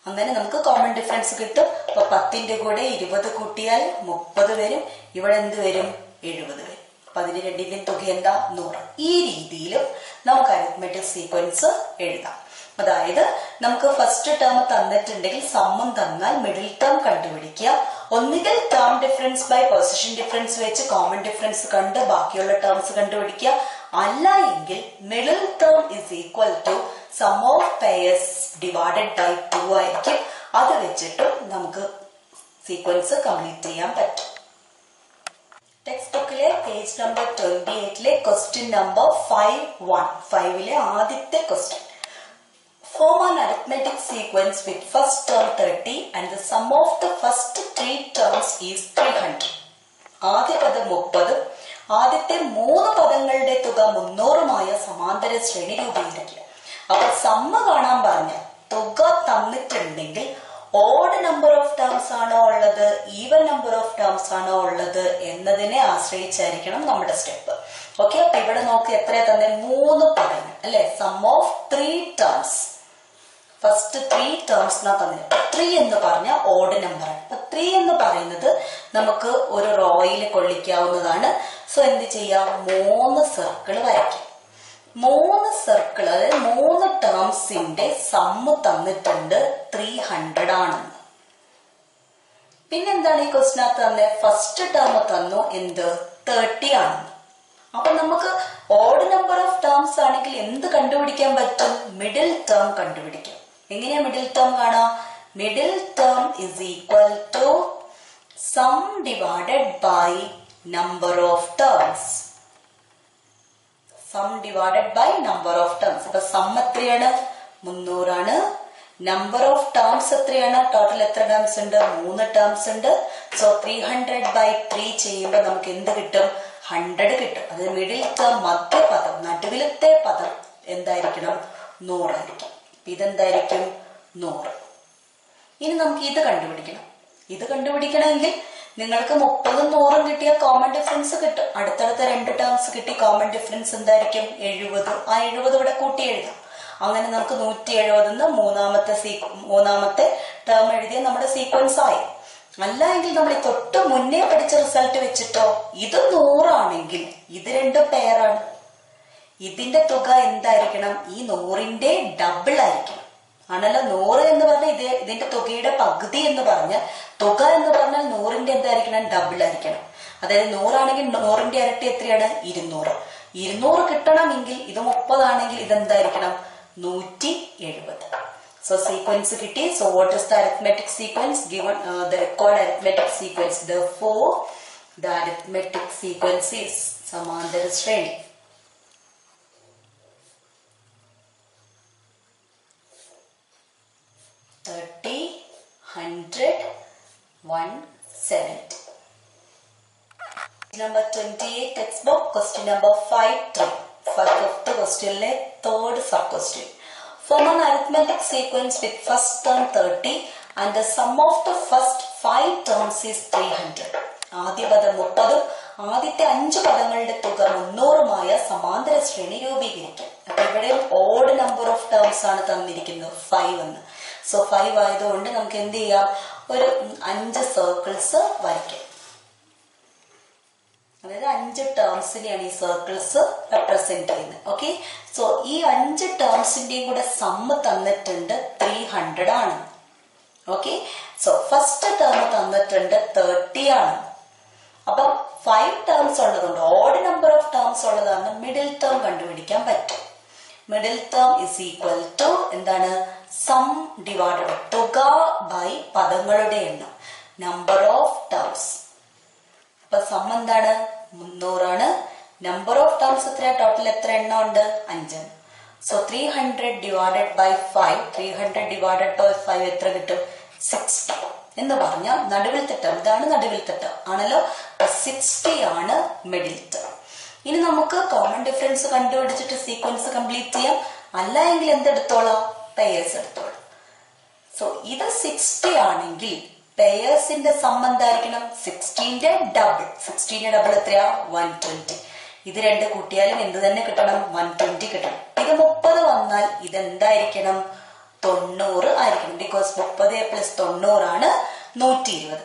[SPEAKER 1] അങ്ങനെ നമുക്ക് കോമൺ ഡിഫറൻസ് കിട്ടും. അപ്പൊ 10ന്റെ കൂടെ 20 കൂട്ടിയാൽ 30 വരും. ഇവിടെ എന്ത് വരും? 70 വരും. അപ്പൊ അതിന് രണ്ടിന്റെയും തുക എന്താ? 100. ഈ രീതിയിലും നമുക്ക് അരിത്മെറ്റിക് സീക്വൻസ് എഴുതാം. അതായത് നമുക്ക് ഫസ്റ്റ് ടേം തന്നിട്ടുണ്ടെങ്കിൽ സമ്മും തന്നാൽ മിഡിൽ ടേം കണ്ടുപിടിക്കുക. ഒന്നുകിൽ term difference by position difference വെച്ച് കോമൺ ഡിഫറൻസ് കണ്ട് ബാക്കിയുള്ള ടേംസ് കണ്ടുപിടിക്കുക. അല്ല എങ്കിൽ middle term is equal to sum of pairs divided by 2 ആയിരിക്കും. അത് വെച്ചിട്ട് നമുക്ക് സീക്വൻസ് കംപ്ലീറ്റ് ചെയ്യാൻ പറ്റും. ടെക്സ്റ്റ് ബുക്കിലെ പേജ് നമ്പർ 28 ക്വസ്റ്റ്യൻ നമ്പർ 5-1 ആദ്യത്തെ question. Form an arithmetic sequence with first term 30 and the sum of the first 3 terms is 300. ആദ്യ പദം 30, ആദ്യത്തെ 3 പദങ്ങളുടെ തുക 300മായ സമാന്തര ശ്രേണി രൂപീകരിക്കുക. അപ്പൊ സമ്മ കാണാൻ പറഞ്ഞ തുക തന്നിട്ടുണ്ടെങ്കിൽ ഓഡ് നമ്പർ ഓഫ് ടേംസ് ആണോ ഉള്ളത്, ഈവൻ നമ്പർ ഓഫ് ടേംസ് ആണോ ഉള്ളത് എന്നതിനെ ആശ്രയിച്ചായിരിക്കണം നമ്മുടെ സ്റ്റെപ്പ്. ഓക്കെ, അപ്പൊ ഇവിടെ നോക്കി എത്രയാ തന്നെ? 3 പദങ്ങൾ അല്ലെ. Sum of 3 terms. First 3 terms തന്നെ 3 എന്ന് പറഞ്ഞ ഓഡ് നമ്പർ ആണ്. 3 എന്ന് പറയുന്നത് നമുക്ക് ഒരു റോയിൽ കൊള്ളിക്കാവുന്നതാണ്. സോ എന്ത് ചെയ്യാം, 3 സർക്കിൾ വരയ്ക്കാം. 3 സർക്കിൾ, അതായത് 3 ടേംസിന്റെ സമ്മ് തന്നിട്ടുണ്ട് 300 ആണെന്ന്. പിന്നെന്താണ് ഈ ക്വസ്റ്റിനകത്ത് തന്നെ ഫസ്റ്റ് ടേം തന്നു എന്ത് 30 ആണെന്ന്. അപ്പൊ നമുക്ക് ഓഡ് നമ്പർ ഓഫ് ടേംസ് ആണെങ്കിൽ എന്ത് കണ്ടുപിടിക്കാൻ പറ്റും, മിഡിൽ ടേം കണ്ടുപിടിക്കാം. എങ്ങനെയാ മിഡിൽ ടേം കാണാം, middle term is equal to sum divided by number of terms. Sum divided by number of terms. അപ്പൊ സം എത്രയാണ്, 300 ആണ്. നമ്പർ ഓഫ് ടേംസ് എത്രയാണ്, ടോട്ടൽ എത്ര ടേംസ് ഉണ്ട്, 3 ടേംസ് ഉണ്ട്. സോ 300/3 ചെയ്യുമ്പോൾ നമുക്ക് എന്ത് കിട്ടും, 100 കിട്ടും. അത് മിഡിൽ ടേം, മധ്യപദം, നടുവിലത്തെ പദം എന്തായിരിക്കണം, 100 ആയിരിക്കും. ഇതെന്തായിരിക്കും, 100. ഇനി നമുക്ക് ഇത് കണ്ടുപിടിക്കണം. ഇത് കണ്ടുപിടിക്കണമെങ്കിൽ നിങ്ങൾക്ക് 30ഉം 100ഉം കിട്ടിയ കോമൺ ഡിഫറൻസ് കിട്ടും. അടുത്തടുത്ത 2 ടേംസ് കിട്ടി, കോമൺ ഡിഫറൻസ് എന്തായിരിക്കും, 70. ആ 70 ഇവിടെ കൂട്ടി എഴുതാം. അങ്ങനെ നമുക്ക് 170 മൂന്നാമത്തെ ടേം എഴുതിയ നമ്മുടെ സീക്വൻസ് ആയി. അല്ല എങ്കിൽ നമ്മൾ തൊട്ട് മുന്നേ പഠിച്ച റിസൾട്ട് വെച്ചിട്ടോ ഇത് 100 ആണെങ്കിൽ ഇത് രണ്ടും പെയറാണ്. ഇതിന്റെ തുക എന്തായിരിക്കണം, ഈ 100ന്റെ ഡബിൾ ആയിരിക്കണം. ആണല്ലോ, 100 എന്ന് പറഞ്ഞാൽ ഇതിന്റെ തുകയുടെ പകുതി എന്ന് പറഞ്ഞാൽ, തുക എന്ന് പറഞ്ഞാൽ 100ന്റെ എന്തായിരിക്കണം, ഡബിൾ ആയിരിക്കണം. അതായത് 100 ആണെങ്കിൽ 100ന്റെ ഇരട്ടി എത്രയാണ്, 200. 200 കിട്ടണമെങ്കിൽ ഇത് 30 ആണെങ്കിൽ ഇതെന്തായിരിക്കണം, 170. So sequence കിട്ടി. So what is the arithmetic sequence given, the required arithmetic sequence? Therefore the arithmetic sequence is സമാന്തര ശ്രേണി. $30, $100, $170. Number 28 textbook question number 5-3. Fifth question le third sub question. Form an arithmetic sequence with first term 30 and the sum of the first 5 terms is 300. ആദ്യ പദം 30, ആദ്യത്തെ 5 പദങ്ങളുടെ തുക 300മായ സമാന്തര ശ്രേണി രൂപീകരിക്കും. അപ്പൊ ഇവിടെ ഓഡ് നമ്പർ ഓഫ് ടേംസ് ആണ് തന്നിരിക്കുന്നത് 5 എന്ന്. സോ 5 ആയതുകൊണ്ട് നമുക്ക് എന്ത് ചെയ്യാം, ഒരു 5 സർക്കിൾസ് വരയ്ക്കാം. അതായത് 5 ടേംസിനെയാണ് ഈ സർക്കിൾസ് റെപ്രസെന്റ് ചെയ്യുന്നത്. ഓക്കെ, സോ ഈ 5 ടേംസിന്റെയും കൂടെ സമ്മ് തന്നിട്ടുണ്ട് 300 ആണ്. ഓക്കെ, സോ ഫസ്റ്റ് ടേം തന്നിട്ടുണ്ട് 30 ആണ്. അപ്പൊ 5 ടേംസ് ഉള്ളതുകൊണ്ട്, ഓഡ് നമ്പർ ഓഫ് ടേംസ് ഉള്ളതാണ്, മിഡിൽ ടേം കണ്ടുപിടിക്കാൻ പറ്റും. Middle term is equal to എന്താണ്, സം ഡിവൈഡഡ് തുക ബൈ പദങ്ങളുടെ എണ്ണം, നമ്പർ ഓഫ് ടേംസ്. അപ്പൊ സം എന്താണ്, 300 ആണ്. നമ്പർ ഓഫ് ടേംസ് എത്രയാ, ടോട്ടൽ എത്ര എണ്ണം ഉണ്ട്, 5. So 300 divided by 5, 300 divided by 5 എത്ര കിട്ടും, 60 എന്ന് പറഞ്ഞാൽ നടുവിലത്തെ ടേം. ഇതാണ് നടുവിലത്തെ ടേം ആണല്ലോ. 60 ആണ് മിഡിൽ ടേം. ഇനി നമുക്ക് കോമൺ ഡിഫറൻസ് കണ്ടുപിടിച്ചിട്ട് സീക്വൻസ് കംപ്ലീറ്റ് ചെയ്യാം. അല്ല എങ്കിൽ എന്തെടുത്തോളാം, പെയേഴ്സ് എടുത്തോളാം. സോ ഇത് 60 ആണെങ്കിൽ പെയേഴ്സിന്റെ സം എന്തായിരിക്കണം, 60ന്റെ ഡബിൾ. 60ന്റെ ഡബിൾ എത്രയാ, 120. ഇത് 2 കൂട്ടിയാലും എന്ത് തന്നെ കിട്ടണം, 120 കിട്ടണം. ഇത് 30 വന്നാൽ ഇതെന്തായിരിക്കണം, 90 ആയിരിക്കണം. ബിക്കോസ് 30 + 90 ആണ് 120.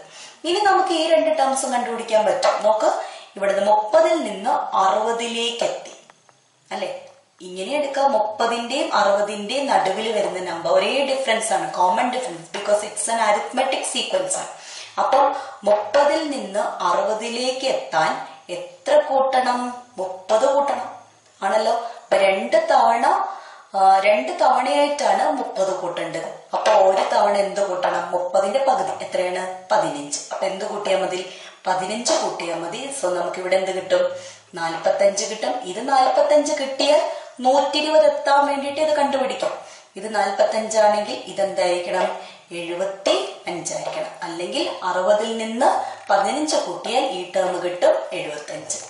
[SPEAKER 1] ഇനി നമുക്ക് ഈ 2 ടേംസും കണ്ടുപിടിക്കാൻ പറ്റും. നോക്ക്, ഇവിടുന്ന് 30ൽ നിന്ന് 60ലേക്ക് എത്തി അല്ലെ. ഇങ്ങനെ എടുക്കാം, 30ന്റെയും 60ന്റെയും നടുവിൽ വരുന്ന നമ്പർ ഒരേ ഡിഫറൻസ് ആണ്, common difference, because it's an arithmetic sequence ആണ്. അപ്പം 30ൽ നിന്ന് 60ലേക്ക് എത്താൻ എത്ര കൂട്ടണം, 30 കൂട്ടണം ആണല്ലോ. അപ്പൊ 2 തവണയായിട്ടാണ് 30 കൂട്ടേണ്ടത്. അപ്പൊ ഒരു തവണ എന്ത് കൂട്ടണം, 30ന്റെ പകുതി എത്രയാണ്, 15. അപ്പൊ എന്ത് കൂട്ടിയാൽ മതി, 15 കൂട്ടിയാൽ മതി. സോ നമുക്ക് ഇവിടെ എന്ത് കിട്ടും, 45 കിട്ടും. ഇത് 45 കിട്ടിയാൽ 120 എത്താൻ വേണ്ടിയിട്ട് ഇത് കണ്ടുപിടിക്കാം. ഇത് 45 ആണെങ്കിൽ ഇതെന്തായിരിക്കണം, 75 ആയിരിക്കണം. അല്ലെങ്കിൽ 60ൽ നിന്ന് 15 കൂട്ടിയാൽ ഈ ടേം കിട്ടും 75.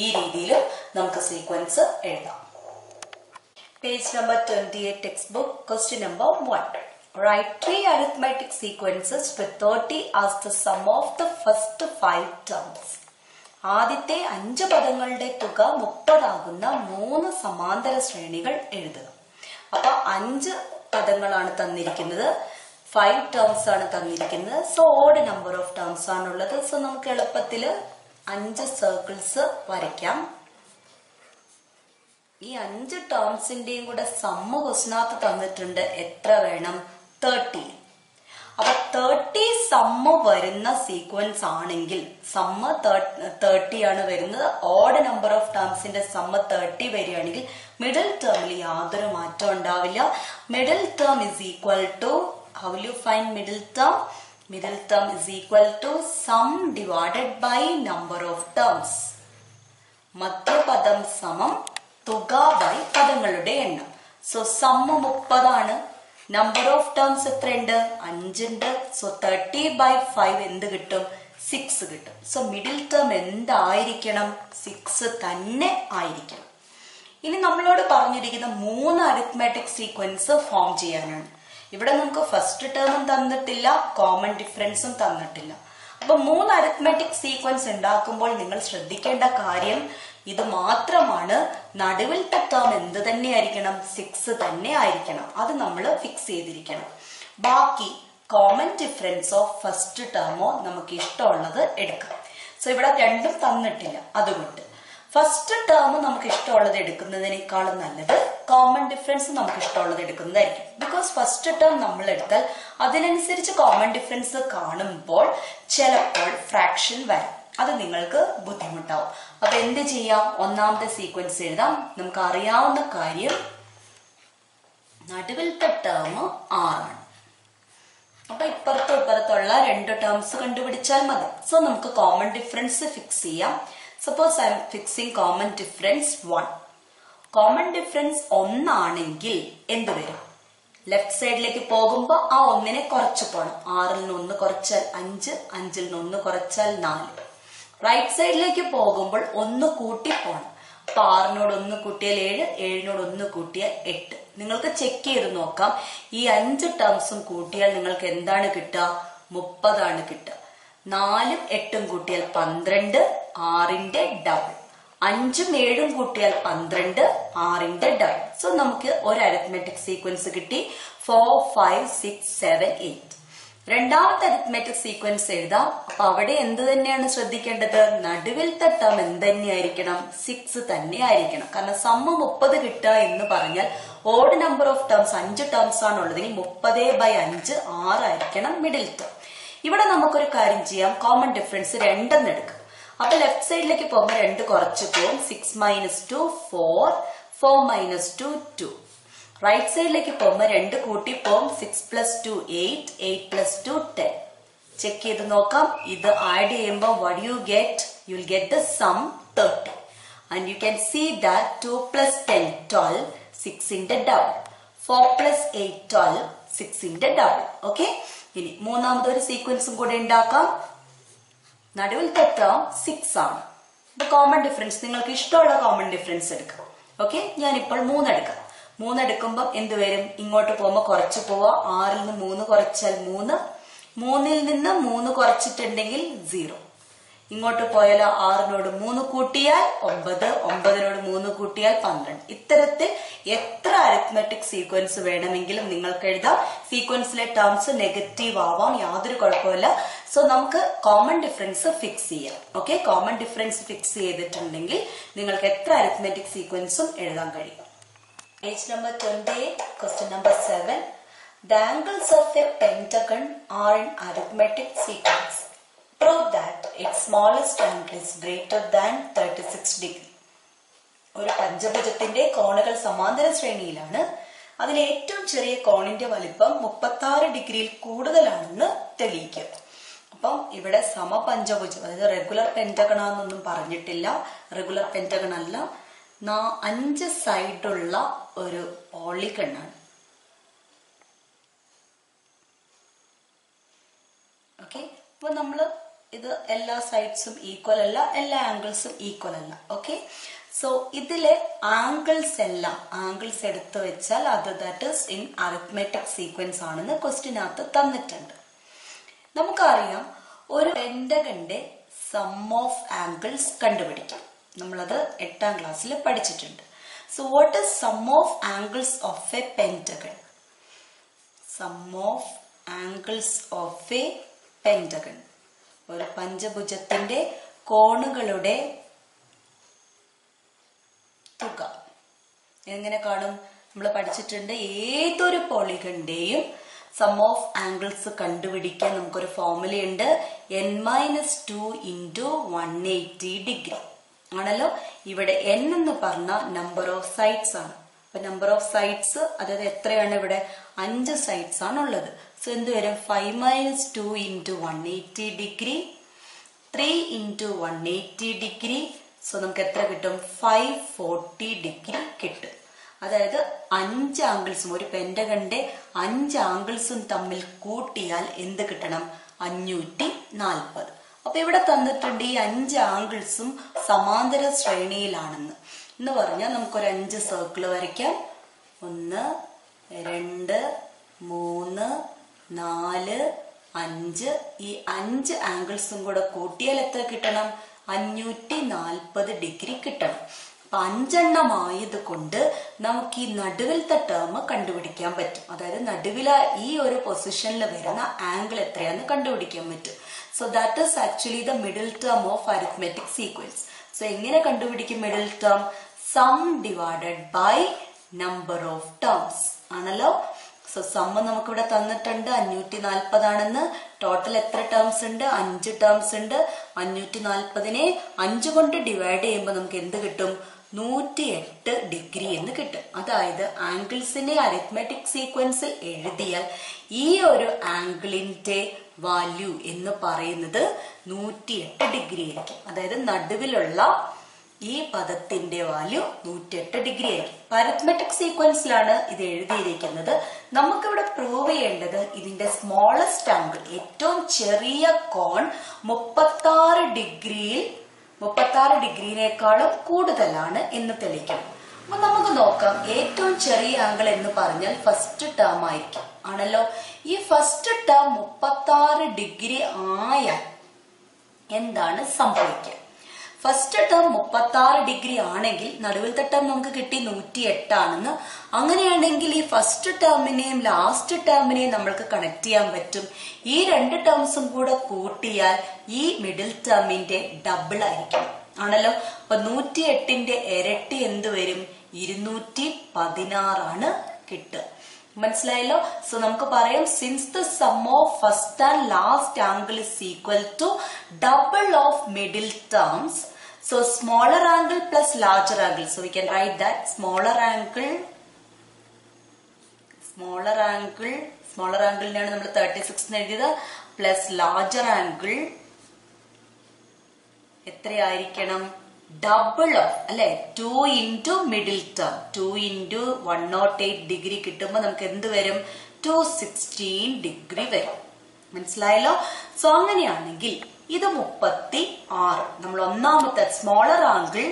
[SPEAKER 1] ഈ രീതിയിൽ നമുക്ക് സീക്വൻസ് എഴുതാം. Page number 28 textbook question number 1. Write 3 arithmetic sequences with 30 as the sum of the first 5 terms. ആദ്യത്തെ 5 പദങ്ങളുടെ തുക 30 ആകുന്ന 3 സമാന്തര ശ്രേണികൾ എഴുതുക. അപ്പൊ 5 പദങ്ങളാണ് തന്നിരിക്കുന്നത്. 5 ടേംസ് ആണ് തന്നിരിക്കുന്നത്. So odd number of terms ആണുള്ളത്. സോ നമുക്ക് എളുപ്പത്തിൽ 5 സർക്കിൾസ് വരയ്ക്കാം. ഈ 5 ടേംസിന്റെയും കൂടെ സമ്മ് ക്വസ്റ്റിനകത്ത് തന്നിട്ടുണ്ട്. എത്ര വേണം? 30. അപ്പൊ 30 സമ്മ് വരുന്ന സീക്വൻസ് ആണെങ്കിൽ സമ്മ് 30 ആണ് വരുന്നത്. ഓഡ് നമ്പർ ഓഫ് ടേംസിന്റെ സമ്മ് 30 വരികയാണെങ്കിൽ മിഡിൽ ടേമിൽ യാതൊരു മാറ്റം ഉണ്ടാവില്ല. Middle term is equal to, how will you find middle term? Middle term is equal to sum divided by number of terms. മധ്യപദം സമം തുക ബൈ പദങ്ങളുടെ എണ്ണം. സോ സമ്മ് 30 ആണ്. നമ്പർ ഓഫ് ടേംസ് എത്രയുണ്ട്? 5 ഉണ്ട്. സോ 30 by 5 എന്ത് കിട്ടും? 6 കിട്ടും. സോ മിഡിൽ ടേം എന്തായിരിക്കണം? 6 തന്നെ ആയിരിക്കണം. ഇനി നമ്മളോട് പറഞ്ഞിരിക്കുന്ന 3 അരിത്മെറ്റിക് സീക്വൻസ് ഫോം ചെയ്യാനാണ്. ഇവിടെ നമുക്ക് ഫസ്റ്റ് ടേമും തന്നിട്ടില്ല, കോമൺ ഡിഫറൻസും തന്നിട്ടില്ല. അപ്പൊ 3 അരിത്മെറ്റിക് സീക്വൻസ് ഉണ്ടാക്കുമ്പോൾ നിങ്ങൾ ശ്രദ്ധിക്കേണ്ട കാര്യം ഇത് മാത്രമാണ്. നടുവിലത്തെ ടേം എന്ത് തന്നെ ആയിരിക്കണം? 6 തന്നെ ആയിരിക്കണം. അത് നമ്മൾ ഫിക്സ് ചെയ്തിരിക്കണം. ബാക്കി കോമൺ ഡിഫറൻസ് ഓഫ് ഫസ്റ്റ് ടേമോ നമുക്ക് ഇഷ്ടമുള്ളത് എടുക്കാം. സോ ഇവിടെ രണ്ടും തന്നിട്ടില്ല. അതുകൊണ്ട് ഫസ്റ്റ് ടേം നമുക്ക് ഇഷ്ടമുള്ളത് എടുക്കുന്നതിനേക്കാളും നല്ലത് കോമൺ ഡിഫറൻസ് നമുക്ക് ഇഷ്ടമുള്ളത് എടുക്കുന്നതായിരിക്കും. ബിക്കോസ് ഫസ്റ്റ് ടേം നമ്മൾ എടുത്താൽ അതിനനുസരിച്ച് കോമൺ ഡിഫറൻസ് കാണുമ്പോൾ ചിലപ്പോൾ ഫ്രാക്ഷൻ വരും. അത് നിങ്ങൾക്ക് ബുദ്ധിമുട്ടാവും. അപ്പൊ എന്ത് ചെയ്യാം? ഒന്നാമത്തെ സീക്വൻസ് എഴുതാം. നമുക്ക് അറിയാവുന്ന കാര്യം നടുവിലത്തെ ടേം 6 ആണ്. അപ്പൊ ഇപ്പുറത്തുള്ള 2 ടേംസ് കണ്ടുപിടിച്ചാൽ മതി. സോ നമുക്ക് കോമൺ ഡിഫറൻസ് ഫിക്സ് ചെയ്യാം. Suppose I am fixing common difference 1. Common difference 1 ആണെങ്കിൽ എന്ത് വരും? ലെഫ്റ്റ് സൈഡിലേക്ക് പോകുമ്പോൾ ആ 1നെ കുറച്ച് പോകണം. 6ൽ നിന്ന് 1 കുറച്ചാൽ 5, 5ൽ നിന്ന് 1 കുറച്ചാൽ 4. റൈറ്റ് സൈഡിലേക്ക് പോകുമ്പോൾ 1 കൂട്ടി പോകണം. അപ്പൊ 6നോട് 1 കൂട്ടിയാൽ 7, 7നോട് 1 കൂട്ടിയാൽ 8. നിങ്ങൾക്ക് ചെക്ക് ചെയ്ത് നോക്കാം. ഈ 5 ടേംസും കൂട്ടിയാൽ നിങ്ങൾക്ക് എന്താണ് കിട്ടുക? 30 ആണ് കിട്ടുക. 4ഉം 8ഉം കൂട്ടിയാൽ 12, 6ന്റെ ഡബിൾ. 5ഉം 7ഉം കൂട്ടിയാൽ 12, 6ന്റെ ഡബിൾ. സോ നമുക്ക് ഒരു അരിത്മെറ്റിക് സീക്വൻസ് കിട്ടി. 4, 5, 6, 7, 8. രണ്ടാമത്തെ അരിത്മെറ്റിക് സീക്വൻസ് എഴുതാം. അപ്പൊ അവിടെ എന്ത് തന്നെയാണ് ശ്രദ്ധിക്കേണ്ടത്? നടുവിലത്തെ ടേം എന്ത് തന്നെയായിരിക്കണം? 6 തന്നെ ആയിരിക്കണം. കാരണം സമ്മ് 30 കിട്ടുക എന്ന് പറഞ്ഞാൽ odd number of terms 5 terms ആണുള്ളതെങ്കിൽ 30 by 5 6 ആയിരിക്കണം മിഡിൽ ടേം. ഇവിടെ നമുക്കൊരു കാര്യം ചെയ്യാം. കോമൺ ഡിഫറൻസ് 2 എന്ന് എടുക്കാം. അപ്പൊ ലെഫ്റ്റ് സൈഡിലേക്ക് പോകുമ്പോൾ 2 കുറച്ച് പോകും. 6 minus 2 4, 4 minus 2 2. റൈറ്റ് സൈഡിലേക്ക് പോകുമ്പോൾ 2 കൂട്ടി പോകും. 6 plus 2 8, 8 plus 2 10. ചെക്ക് ചെയ്ത് നോക്കാം. ഇത് ആഡ് ചെയ്യുമ്പോൾ what you get? You will get the sum 30. And you can see that 2 plus 10 12, 6ന്റെ double. 4 plus 8 12, 6ന്റെ double. Okay? ഇനി മൂന്നാമത്തെ ഒരു സീക്വൻസും കൂടെ ഉണ്ടാക്കാം. നടുവിലത്തെ ടേം 6 ആണ്. ഇത് കോമൺ ഡിഫറൻസ് നിങ്ങൾക്ക് ഇഷ്ടമുള്ള കോമൺ ഡിഫറൻസ് എടുക്കാം. ഓക്കെ, ഞാനിപ്പോൾ 3 എടുക്കാം. 3 എടുക്കുമ്പോൾ എന്ത് വരും? ഇങ്ങോട്ട് പോകുമ്പോൾ കുറച്ച് പോവാ. 6ൽ നിന്ന് 3 കുറച്ചാൽ 3, 3ൽ നിന്ന് 3 കുറച്ചിട്ടുണ്ടെങ്കിൽ 0. ഇങ്ങോട്ട് പോയാൽ 6നോട് 3 കൂട്ടിയാൽ 9, 9നോട് 3 കൂട്ടിയാൽ 12. ഇത്തരത്തിൽ എത്ര അരിത്മെറ്റിക് സീക്വൻസ് വേണമെങ്കിലും നിങ്ങൾക്ക് എഴുതാം. സീക്വൻസിലെ ടേംസ് നെഗറ്റീവ് ആവാം, യാതൊരു കുഴപ്പമില്ല. സോ നമുക്ക് കോമൺ ഡിഫറൻസ് ഫിക്സ് ചെയ്യാം. ഓക്കെ, കോമൺ ഡിഫറൻസ് ഫിക്സ് ചെയ്തിട്ടുണ്ടെങ്കിൽ നിങ്ങൾക്ക് എത്ര അരിത്മെറ്റിക് സീക്വൻസും എഴുതാൻ കഴിയും. Page number 28, question number 7. The angles of a pentagon are in arithmetic sequence. Prove that its smallest angle is greater than 36 degree. ഒരു പഞ്ചഭുജത്തിന്റെ കോണുകൾ സമാന്തര ശ്രേണിയിലാണ്. അതിൽ ഏറ്റവും ചെറിയ കോണിന്റെ വലിപ്പം 36 ഡിഗ്രിയിൽ കൂടുതലാണെന്ന് തെളിയിക്കുക. അപ്പം ഇവിടെ സമപഞ്ചഭുജം, അതായത് റെഗുലർ പെന്റഗൺ ആണെന്നൊന്നും പറഞ്ഞിട്ടില്ല. റെഗുലർ പെന്റഗൺ അല്ല, 5 സൈഡുള്ള ഒരു പോളിഗണാണ്. ഓക്കെ, അപ്പൊ നമ്മള് ഇത് എല്ലാ സൈഡ്സും ഈക്വൽ അല്ല, എല്ലാ ആംഗിൾസും ഈക്വൽ അല്ല. ഓക്കെ, സോ ഇതിലെ ആംഗിൾസ് എല്ലാം ആംഗിൾസ് എടുത്തു വെച്ചാൽ അത് that is in arithmetic sequence ആണെന്ന് ക്വസ്റ്റ്യനകത്ത് തന്നിട്ടുണ്ട്. നമുക്കറിയാം ഒരു പെന്റഗന്റെ സം ഓഫ് ആംഗിൾസ് കണ്ടുപിടിക്കാം. നമ്മളത് 8ാം ക്ലാസ്സിൽ പഠിച്ചിട്ടുണ്ട്. So what is sum of angles of a pentagon? Sum of angles of a pentagon. ഒരു പഞ്ചഭുജത്തിന്റെ കോണുകളുടെ തുക എങ്ങനെ കാണും? നമ്മൾ പഠിച്ചിട്ടുണ്ട്, ഏതൊരു പോളിഗണിന്റെയും സം ഓഫ് ആംഗിൾസ് കണ്ടുപിടിക്കാൻ നമുക്കൊരു ഫോർമുലയുണ്ട്, n-2 × 180 ഡിഗ്രി ആണല്ലോ. ഇവിടെ n എന്ന് പറഞ്ഞ നമ്പർ ഓഫ് സൈഡ്സ് ആണ്. അപ്പൊ നമ്പർ ഓഫ് സൈഡ്സ് അതായത് എത്രയാണ്? ഇവിടെ 5 സൈഡ്സ് ആണ് ഉള്ളത്. സോ എന്ത് വരും? 5-2 × 180 ഡിഗ്രി, 3 × 180 ഡിഗ്രി. സോ നമുക്ക് എത്ര കിട്ടും? 540 ഡിഗ്രി കിട്ടും. അതായത് 5 ആംഗിൾസും, ഒരു പെന്റഗണിന്റെ 5 ആംഗിൾസും തമ്മിൽ കൂട്ടിയാൽ എന്ത് കിട്ടണം? 540. അപ്പൊ ഇവിടെ തന്നിട്ടുണ്ട് ഈ 5 ആംഗിൾസും സമാന്തര ശ്രേണിയിലാണെന്ന്. എന്ന് പറഞ്ഞാൽ നമുക്കൊരു 5 സർക്കിൾ വരയ്ക്കാം. 1, 2, 3, 4, 5. ഈ 5 ആംഗിൾസും കൂടെ കൂട്ടിയാൽ എത്ര കിട്ടണം? 540 ഡിഗ്രി കിട്ടണം. അപ്പൊ 5 എണ്ണം ആയതുകൊണ്ട് നമുക്ക് ഈ നടുവിലത്തെ ടേം കണ്ടുപിടിക്കാൻ പറ്റും. അതായത് നടുവിലെ ഈ ഒരു പൊസിഷനിൽ വരുന്ന ആംഗിൾ എത്രയാന്ന് കണ്ടുപിടിക്കാൻ പറ്റും. So that is actually the middle term of arithmetic sequence. So എങ്ങനെ കണ്ടുപിടിക്കും middle term? Sum divided by number of terms ആണല്ലോ. സോ സം നമുക്ക് ഇവിടെ തന്നിട്ടുണ്ട് 540 ആണെന്ന്. ടോട്ടൽ എത്ര ടേംസ് ഉണ്ട്? 5 ടേംസ് ഉണ്ട്. 540നെ 5 കൊണ്ട് ഡിവൈഡ് ചെയ്യുമ്പോൾ നമുക്ക് എന്ത് കിട്ടും? 108 ഡിഗ്രി എന്ന് കിട്ടും. അതായത് ആംഗിൾസിനെ അരിത്മെറ്റിക് സീക്വൻസിൽ എഴുതിയാൽ ഈ ഒരു ആംഗിളിന്റെ വാല്യൂ എന്ന് പറയുന്നത് 108 ഡിഗ്രി ആയിരിക്കും. അതായത് നടുവിലുള്ള ഈ പദത്തിന്റെ വാല്യൂ 108 ഡിഗ്രി ആയിരിക്കും. അരിത്മെറ്റിക് സീക്വൻസിലാണ് ഇത് എഴുതിയിരിക്കുന്നത്. നമുക്കിവിടെ പ്രൂവ് ചെയ്യേണ്ടത് ഇതിന്റെ സ്മോളസ്റ്റ് ആംഗിൾ, ഏറ്റവും ചെറിയ കോൺ 36 ഡിഗ്രിയിനേക്കാളും കൂടുതലാണ് എന്ന് തെളിയിക്കണം. അപ്പൊ നമുക്ക് നോക്കാം. ഏറ്റവും ചെറിയ ആംഗിൾ എന്ന് പറഞ്ഞാൽ ഫസ്റ്റ് ടേം ആയിരിക്കും ആണല്ലോ. ഈ ഫസ്റ്റ് ടേം 36 ഡിഗ്രി ആയാൽ എന്താണ് സംഭവിക്കുക? ഫസ്റ്റ് ടേം 36 ഡിഗ്രി ആണെങ്കിൽ നടുവിലത്തെ ടേം നമുക്ക് കിട്ടി 108 ആണെന്ന്. അങ്ങനെയാണെങ്കിൽ ഈ ഫസ്റ്റ് ടേമിനെയും ലാസ്റ്റ് ടേമിനെയും നമ്മൾക്ക് കണക്ട് ചെയ്യാൻ പറ്റും. ഈ 2 ടേംസും കൂടെ കൂട്ടിയാൽ ഈ മിഡിൽ ടേമിന്റെ ഡബിൾ ആയിരിക്കും ആണല്ലോ. അപ്പൊ 108ന്റെ ഇരട്ടി എന്ത് വരും? 216 ആണ് കിട്ടുക. മനസ്സിലായല്ലോ. സോ നമുക്ക് പറയാം, since the sum of first and last angle is equal to double of middle terms. So smaller angle plus larger angle. So we can write that smaller angle നെയാണ് നമ്മൾ 36 എന്ന് എഴുതിയത്, പ്ലസ് ലാർജർ ആംഗിൾ എത്രയായിരിക്കണം? Double of അല്ലെ 2 × middle term. 2 × 108 degree കിട്ടുമ്പോൾ നമുക്ക് എന്ത് വരും? 216 ഡിഗ്രി വരും. മനസ്സിലായല്ലോ. സോ അങ്ങനെയാണെങ്കിൽ ഇത് 36, നമ്മൾ ഒന്നാമത്തെ സ്മോളർ ആംഗിൾ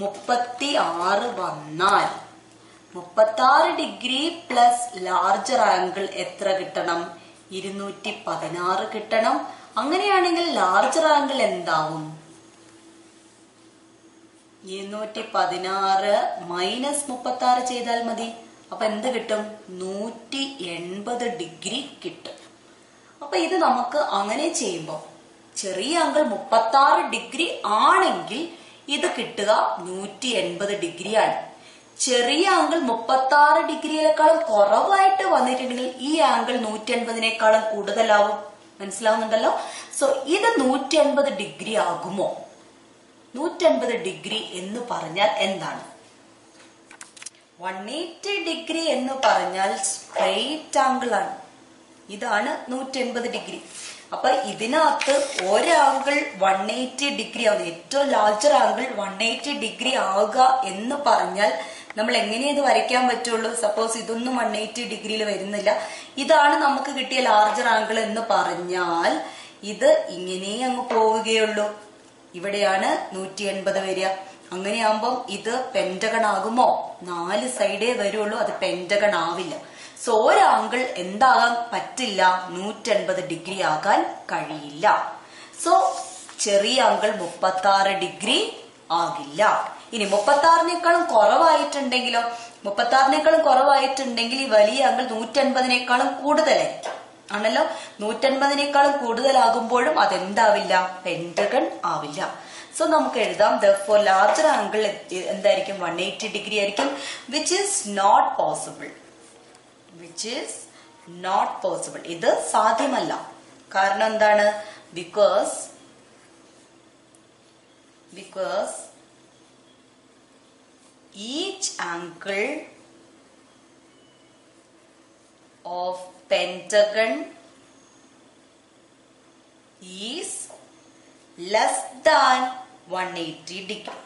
[SPEAKER 1] 36 വന്നാൽ 36 ഡിഗ്രി പ്ലസ് ലാർജർ ആംഗിൾ എത്ര കിട്ടണം? 216 കിട്ടണം. അങ്ങനെയാണെങ്കിൽ ലാർജർ ആംഗിൾ എന്താവും? 216 മൈനസ് 36 ചെയ്താൽ മതി. അപ്പൊ എന്ത് കിട്ടും? 180 ഡിഗ്രി കിട്ടും. അപ്പൊ ഇത് നമുക്ക് അങ്ങനെ ചെയ്യുമ്പോൾ ചെറിയ ആംഗിൾ 36 ഡിഗ്രി ആണെങ്കിൽ ഇത് കിട്ടുക 180 ഡിഗ്രിയാണ്. ചെറിയ ആംഗിൾ 36 ഡിഗ്രിയേക്കാളും കുറവായിട്ട് വന്നിട്ടുണ്ടെങ്കിൽ ഈ ആംഗിൾ 180നേക്കാളും കൂടുതലാവും. മനസ്സിലാവുന്നുണ്ടല്ലോ. സോ ഇത് 180 ഡിഗ്രി ആകുമോ? 180 ഡിഗ്രി എന്ന് പറഞ്ഞാൽ എന്താണ്? 180 ഡിഗ്രി എന്ന് പറഞ്ഞാൽ സ്ട്രെയിറ്റ് ആംഗിൾ ആണ്. ഇതാണ് 180 ഡിഗ്രി. അപ്പൊ ഇതിനകത്ത് ഒരാംഗിൾ 180 ഡിഗ്രി ആവുന്നത്, ഏറ്റവും ലാർജർ ആംഗിൾ 180 ഡിഗ്രി ആവുക എന്ന് പറഞ്ഞാൽ നമ്മൾ എങ്ങനെ ഇത് വരയ്ക്കാൻ പറ്റുള്ളൂ? സപ്പോസ് ഇതൊന്നും 180 ഡിഗ്രിയിൽ വരുന്നില്ല, ഇതാണ് നമുക്ക് കിട്ടിയ ലാർജർ ആംഗിൾ എന്ന് പറഞ്ഞാൽ ഇത് ഇങ്ങനെ അങ്ങ് പോവുകയുള്ളൂ. ഇവിടെയാണ് 180 വരിക. അങ്ങനെയാകുമ്പം ഇത് പെന്റഗൺ ആകുമോ? 4 സൈഡേ വരുള്ളൂ, അത് പെന്റഗൺ ആവില്ല. സോ ഒരാംഗിൾ എന്താകാൻ പറ്റില്ല? 180 ഡിഗ്രി ആകാൻ കഴിയില്ല. സോ ചെറിയ ആംഗിൾ 36 ഡിഗ്രി ആകില്ല. ഇനി 36-നേക്കാളും കുറവായിട്ടുണ്ടെങ്കിലോ, 36-നേക്കാളും കുറവായിട്ടുണ്ടെങ്കിൽ ഈ വലിയ അങ്കിൾ 150-നേക്കാളും കൂടുതലായിരിക്കും ആണല്ലോ. 150-നേക്കാളും കൂടുതലാകുമ്പോഴും അതെന്താവില്ല, പെന്റഗൺ ആവില്ല. സോ നമുക്ക് എഴുതാം therefore larger angle എന്തായിരിക്കും, 180 ഡിഗ്രി ആയിരിക്കും, which is not possible. ഇത് സാധ്യമല്ല. കാരണം എന്താണ്, because each angle of pentagon is less than 180 degree.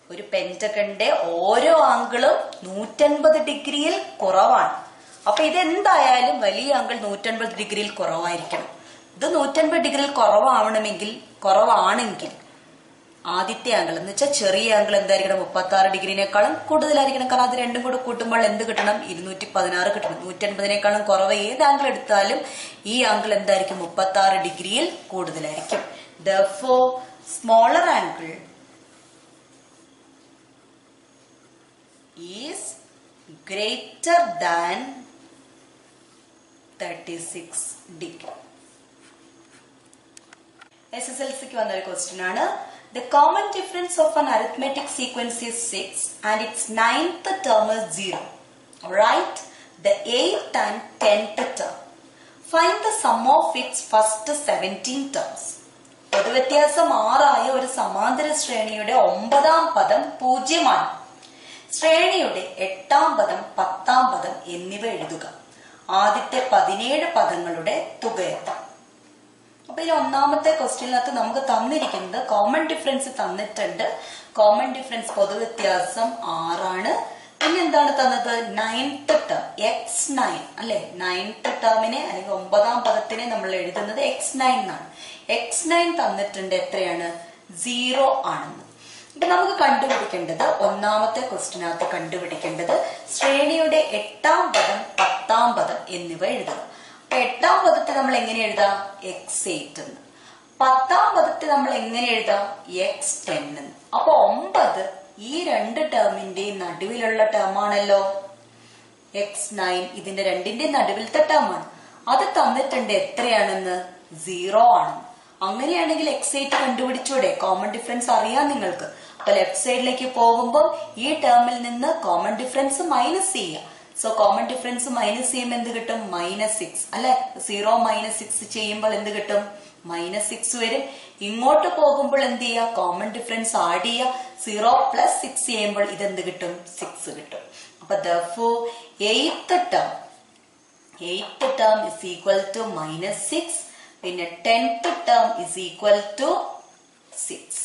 [SPEAKER 1] ഒരു പെന്റഗന്റെ ഓരോ ആംഗിളും 150 ഡിഗ്രിയിൽ കുറവാണ്. അപ്പൊ ഇതെന്തായാലും വലിയ ആംഗിൾ 150 ഡിഗ്രിയിൽ കുറവായിരിക്കണം. ഇത് 150 ഡിഗ്രിയിൽ കുറവാണെങ്കിൽ ആദ്യത്തെ ആംഗിൾ എന്ന് വെച്ചാൽ ചെറിയ ആംഗിൾ എന്തായിരിക്കണം, 36 ഡിഗ്രിനേക്കാളും കൂടുതലായിരിക്കണം. കാരണം അത് രണ്ടും കൂടെ കൂട്ടുമ്പോൾ എന്ത് കിട്ടണം, 216 കിട്ടണം. 150-നേക്കാളും കുറവ് ഏത് ആംഗിൾ എടുത്താലും ഈ ആംഗിൾ എന്തായിരിക്കും, 36 ഡിഗ്രിയിൽ കൂടുതലായിരിക്കും. Therefore smaller angle is greater than 36 degree. SSLCക്ക് വന്ന ഒരു ക്വസ്റ്റ്യൻ ആണ്. The common difference of an arithmetic sequence is 6 and its 9th term is 0. Write the 8th and 10th term. Find the sum of its first 17 terms. പൊതുവ്യത്യാസം 6 ആയ ഒരു സമാന്തര ശ്രേണിയുടെ 9ാം പദം 0 ആണ്. ശ്രേണിയുടെ 8ാം പദം 10ാം പദം എന്നിവ എഴുതുക. ആദ്യത്തെ 17 പദങ്ങളുടെ തുകയെത്താം. അപ്പൊ ഇതിൽ ഒന്നാമത്തെ ക്വസ്റ്റ്യനകത്ത് നമുക്ക് തന്നിരിക്കുന്നത് കോമൺ ഡിഫറൻസ് തന്നിട്ടുണ്ട്. കോമൺ ഡിഫറൻസ് പൊതുവ്യത്യാസം 6 ആണ്. പിന്നെ എന്താണ് തന്നത്, 9th ടേം x9 അല്ലെ. 9th ടേമിനെ അല്ലെങ്കിൽ 9ാം പദത്തിനെ നമ്മൾ എഴുതുന്നത് x9 എന്നാണ്. x9 തന്നിട്ടുണ്ട് എത്രയാണ്, 0 ആണെന്ന്. ഇപ്പൊ നമുക്ക് കണ്ടുപിടിക്കേണ്ടത്, ഒന്നാമത്തെ ക്വസ്റ്റ്യനകത്ത് കണ്ടുപിടിക്കേണ്ടത് ശ്രേണിയുടെ 8ാം പദം 10ാം പദം എന്നിവ എഴുതുക. അപ്പൊ 8ാം പദത്തെ നമ്മൾ എങ്ങനെ എഴുതാം, x8 എന്ന്. 10ാം പദത്തെ നമ്മൾ എങ്ങനെ എഴുതാം, x10 എന്ന്. അപ്പൊ 9 ഈ രണ്ട് ടേമിന്റെയും നടുവിലുള്ള ടേമാണല്ലോ. x9 ഇതിന്റെ രണ്ടിന്റെ നടുവിലത്തെ ടേമാണ്. അത് തന്നിട്ടുണ്ട് എത്രയാണെന്ന്, 0 ആണെന്ന്. അങ്ങനെയാണെങ്കിൽ x8 കണ്ടുപിടിച്ചൂടെ, കോമൺ ഡിഫറൻസ് അറിയാം നിങ്ങൾക്ക്. അപ്പൊ ലെഫ്റ്റ് സൈഡിലേക്ക് പോകുമ്പോൾ ഈ ടേമിൽ നിന്ന് കോമൺ ഡിഫറൻസ് മൈനസ് ചെയ്യുക. സോ കോമൺ ഡിഫറൻസ് മൈനസ് ചെയ്യുമ്പോൾ എന്ത് കിട്ടും, -6 അല്ലെ. 0 - 6 ചെയ്യുമ്പോൾ എന്ത് കിട്ടും, -6 വരും. ഇങ്ങോട്ട് പോകുമ്പോൾ എന്ത് ചെയ്യുക, കോമൺ ഡിഫറൻസ് ആഡ് ചെയ്യുക. 0 + 6 ചെയ്യുമ്പോൾ ഇതെന്ത് കിട്ടും, 6 കിട്ടും. അപ്പൊ therefore 8th term is equal to -6. പിന്നെ 10th term is equal to 6.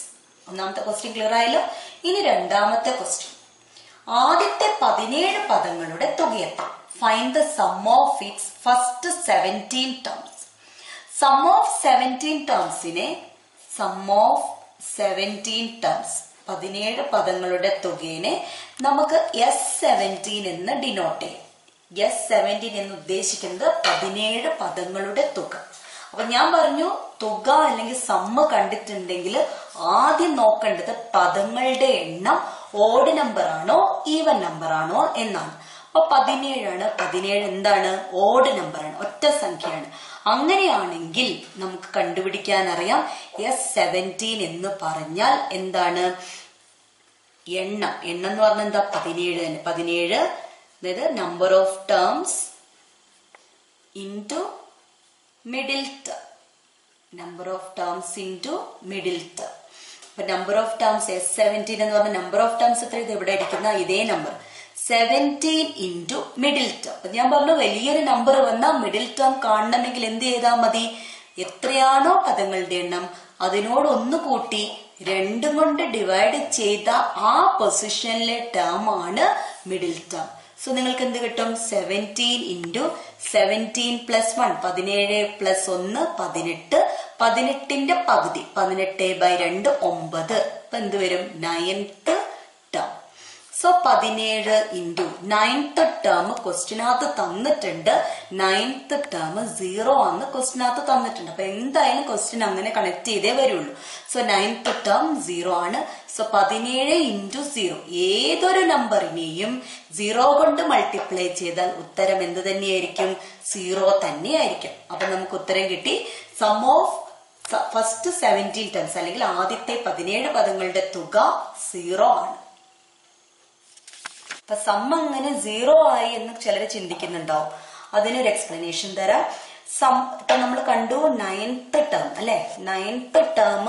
[SPEAKER 1] ഒന്നാമത്തെ ക്വസ്റ്റ്യൻ ക്ലിയർ ആയല്ലോ. ഇനി രണ്ടാമത്തെ ക്വസ്റ്റ്യൻ, ആദ്യത്തെ 17 പദങ്ങളുടെ തുകയെത്താം. Find the sum of its first 17 terms. Sum of 17 ടേംസിനെ, സം ഓഫ് 17 ടേംസ് 17 പദങ്ങളുടെ തുകയെ നമുക്ക് S17 എന്ന് ഡിനോട്ട് ചെയ്യാം. S17 എന്ന് ഉദ്ദേശിക്കുന്നത് 17 പദങ്ങളുടെ തുക. അപ്പൊ ഞാൻ പറഞ്ഞു, തുക അല്ലെങ്കിൽ സമ്മ് കണ്ടിട്ടുണ്ടെങ്കിൽ ആദ്യം നോക്കേണ്ടത് പദങ്ങളുടെ എണ്ണം ഓഡ് നമ്പർ ആണോ ഈവൻ നമ്പർ ആണോ എന്നാണ്. അപ്പൊ 17 ആണ്. 17 എന്താണ്, ഓഡ് നമ്പർ ആണ്, ഒറ്റ സംഖ്യയാണ്. അങ്ങനെയാണെങ്കിൽ നമുക്ക് കണ്ടുപിടിക്കാൻ അറിയാം, S17 എന്ന് പറഞ്ഞാൽ എന്താണ്, എണ്ണം എന്ന് പറഞ്ഞാൽ എന്താ, 17 തന്നെ. 17 അതായത് number of terms into middle term. Number of terms into middle term. അപ്പൊ നമ്പർ ഓഫ് ടേംസ് S17 എന്ന് പറഞ്ഞ നമ്പർ ഓഫ് ടേംസ് എത്ര, ഇത് ഇവിടെ ഇരിക്കുന്ന ഇതേ നമ്പർ 17 ഇൻറ്റു മിഡിൽ ടേം. അപ്പൊ ഞാൻ പറഞ്ഞു, വലിയൊരു നമ്പർ വന്നാൽ മിഡിൽ ടേം കാണണമെങ്കിൽ എന്ത് ചെയ്താൽ മതി, എത്രയാണോ പദങ്ങളുടെ എണ്ണം അതിനോട് ഒന്ന് കൂട്ടി 2 കൊണ്ട് ഡിവൈഡ് ചെയ്ത ആ പൊസിഷനിലെ ടേം ആണ് മിഡിൽ ടേം. സോ നിങ്ങൾക്ക് എന്ത് കിട്ടും, 17 ഇൻറ്റു 17 + 1 17 + 1 18. 18ന്റെ പകുതി 18/2 9. അപ്പൊ എന്ത് വരും, 9th term. So 17 into 9th term ക്വസ്റ്റിനകത്ത് തന്നിട്ടുണ്ട്. 9th ടേം 0 ആണെന്ന് ക്വസ്റ്റിനകത്ത് തന്നിട്ടുണ്ട്. അപ്പൊ എന്തായാലും ക്വസ്റ്റ്യൻ അങ്ങനെ കണക്ട് ചെയ്തേ വരുള്ളൂ. സോ 9th ടേം 0 ആണ്. സോ 17 ഇൻറ്റു 0 ഏതൊരു നമ്പറിനെയും 0 കൊണ്ട് മൾട്ടിപ്ലൈ ചെയ്താൽ ഉത്തരം എന്ത് തന്നെയായിരിക്കും? 0 തന്നെയായിരിക്കും. അപ്പൊ നമുക്ക് ഉത്തരം കിട്ടി. സം ഓഫ് ഫസ്റ്റ് 17 ടേംസ് അല്ലെങ്കിൽ ആദ്യത്തെ 17 പദങ്ങളുടെ തുക 0 ആണ്. അപ്പൊ സം അങ്ങനെ 0 ആയി എന്ന് ചിലർ ചിന്തിക്കുന്നുണ്ടാവും. അതിനൊരു എക്സ്പ്ലനേഷൻ തരാം. സം ഇപ്പൊ നമ്മൾ കണ്ടു 9th ടേം അല്ലെ, 9th ടേം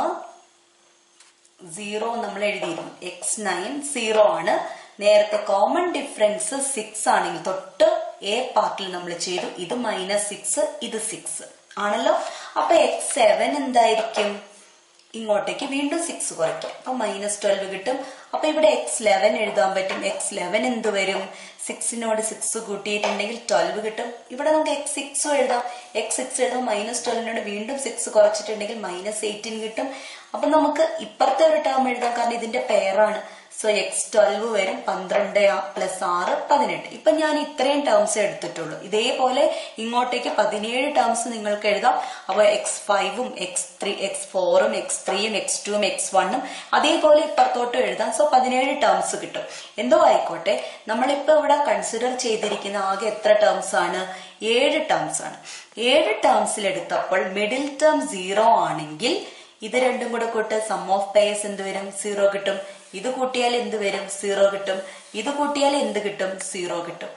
[SPEAKER 1] 0 നമ്മൾ എഴുതിയിരുന്നു. x9 0 ആണ്. നേരത്തെ കോമൺ ഡിഫറൻസ് 6 ആണെങ്കിൽ തൊട്ട് എ പാർട്ടിൽ നമ്മൾ ചെയ്തു. ഇത് -6, ഇത് 6 ആണല്ലോ. അപ്പൊ x7 എന്തായിരിക്കും? ഇങ്ങോട്ടേക്ക് വീണ്ടും 6 കുറയ്ക്കാം. അപ്പൊ -12 കിട്ടും. അപ്പൊ ഇവിടെ x11 എഴുതാൻ പറ്റും. x11 എന്ത് വരും? 6നോട് 6 കൂട്ടിയിട്ടുണ്ടെങ്കിൽ 12 കിട്ടും. ഇവിടെ നമുക്ക് x6 എഴുതാം. x6 എഴുതാം. -12നോട് വീണ്ടും 6 കുറച്ചിട്ടുണ്ടെങ്കിൽ -18 കിട്ടും. അപ്പൊ നമുക്ക് ഇപ്പുറത്തെ ഒരു ടേം എഴുതാം, കാരണം ഇതിന്റെ പെയറാണ്. സോ x12 വരും. 12 + 6 18. ഇപ്പൊ ഞാൻ ഇത്രയും ടേംസ് എടുത്തിട്ടുള്ളൂ. ഇതേപോലെ ഇങ്ങോട്ടേക്ക് 17 ടേംസ് നിങ്ങൾക്ക് എഴുതാം. അപ്പൊ x5ഉം x4ഉം x3ഉം x2ഉം x1ഉം അതേപോലെ ഇപ്പുറത്തോട്ടും എഴുതാം. സോ 17 ടേംസ് കിട്ടും. എന്തോ ആയിക്കോട്ടെ, നമ്മളിപ്പോ ഇവിടെ കൺസിഡർ ചെയ്തിരിക്കുന്ന ആകെ എത്ര ടേംസ് ആണ്? 7 ടേംസ് ആണ്. 7 ടേംസിൽ എടുത്തപ്പോൾ മിഡിൽ ടേം 0 ആണെങ്കിൽ ഇത് രണ്ടും കൂടെ കൂട്ട് സം ഓഫ് പെയർസ് എന്ത് വരും? 0 കിട്ടും. ഇത് കൂട്ടിയാൽ എന്ത് വരും? 0 കിട്ടും. ഇത് കൂട്ടിയാൽ എന്ത് കിട്ടും? 0 കിട്ടും.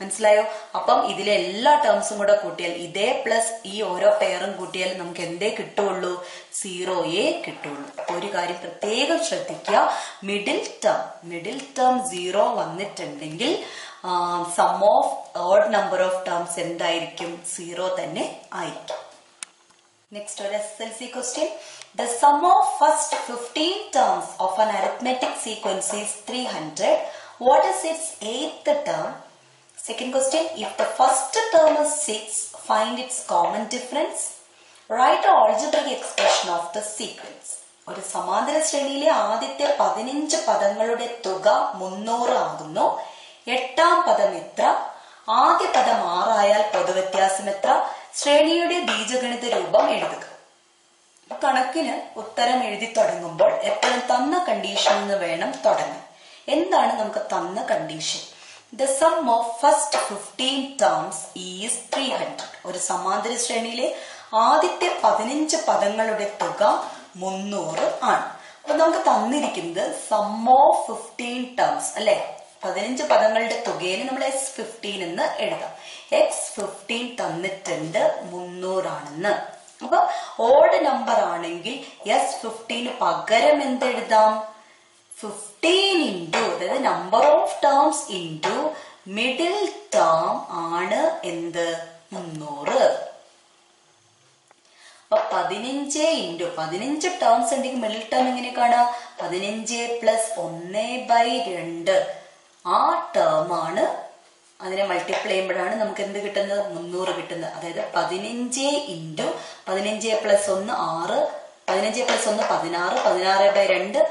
[SPEAKER 1] മനസ്സിലായോ? അപ്പം ഇതിലെ എല്ലാ ടേംസും കൂടെ കൂട്ടിയാൽ ഇതേ പ്ലസ് ഈ ഓരോ പെയറും കൂട്ടിയാൽ നമുക്ക് എന്തേ കിട്ടുള്ളൂ? 0 കിട്ടുള്ളൂ. ഒരു കാര്യം പ്രത്യേകം ശ്രദ്ധിക്കുക, മിഡിൽ ടേം 0 വന്നിട്ടുണ്ടെങ്കിൽ sum of odd number of terms എന്തായിരിക്കും? 0 തന്നെ ആയിരിക്കും. Next ഒരു SSLC question. The sum of first 15 terms of an arithmetic sequence is 300. What is its 8th term? Second question. If the first term is 6, find its common difference. Write an algebraic expression of the sequence. ഒരു സമാന്തര ശ്രേണിയിലെ ആദ്യത്തെ 15 പദങ്ങളുടെ തുക 300 ആകുന്നു. 8ാം പദം എത്ര? ആദ്യ പദം 6 ആയാൽ പൊതുവ്യത്യാസം എത്ര? ശ്രേണിയുടെ ബീജഗണിത രൂപം എഴുതുക. കണക്കിന് ഉത്തരം എഴുതി തുടങ്ങുമ്പോൾ എപ്പോഴും തന്ന കണ്ടീഷൻ എന്ന് വേണം തുടങ്ങാൻ. എന്താണ് നമുക്ക് തന്ന condition? The sum of first 15 terms is 300. ഒരു സമാന്തര ശ്രേണിയിലെ ആദ്യത്തെ 15 പദങ്ങളുടെ തുക 300 ആണ്. അപ്പൊ നമുക്ക് തന്നിരിക്കുന്നത് സം ഓഫ് 15 ടേംസ് അല്ലെ, 15 പദങ്ങളുടെ തുകയിൽ നമ്മൾ S15 എന്ന് എഴുതാം. x15 തന്നിട്ടുണ്ട് 300 ആണെന്ന്. അപ്പൊ ഓഡ് നമ്പർ ആണെങ്കിൽ S15 പകരം എന്തെഴുതാം? 15 ഇൻറ്റു, അതായത് number of terms into middle term ആണ് എന്ത്? 300. അപ്പൊ 15 ഇൻറ്റു 15 ടേംസ് ഉണ്ടെങ്കിൽ മിഡിൽ ടേം എങ്ങനെ കാണാം? 15 + 1/2 ആ ടേം ആണ്. അതിനെ മൾട്ടിപ്ലൈ ചെയ്യുമ്പോഴാണ് നമുക്ക് എന്ത് കിട്ടുന്നത്? 300 കിട്ടുന്നത്. അതായത് 15 into 15 + 1 6, 15 + 1 16, 16/2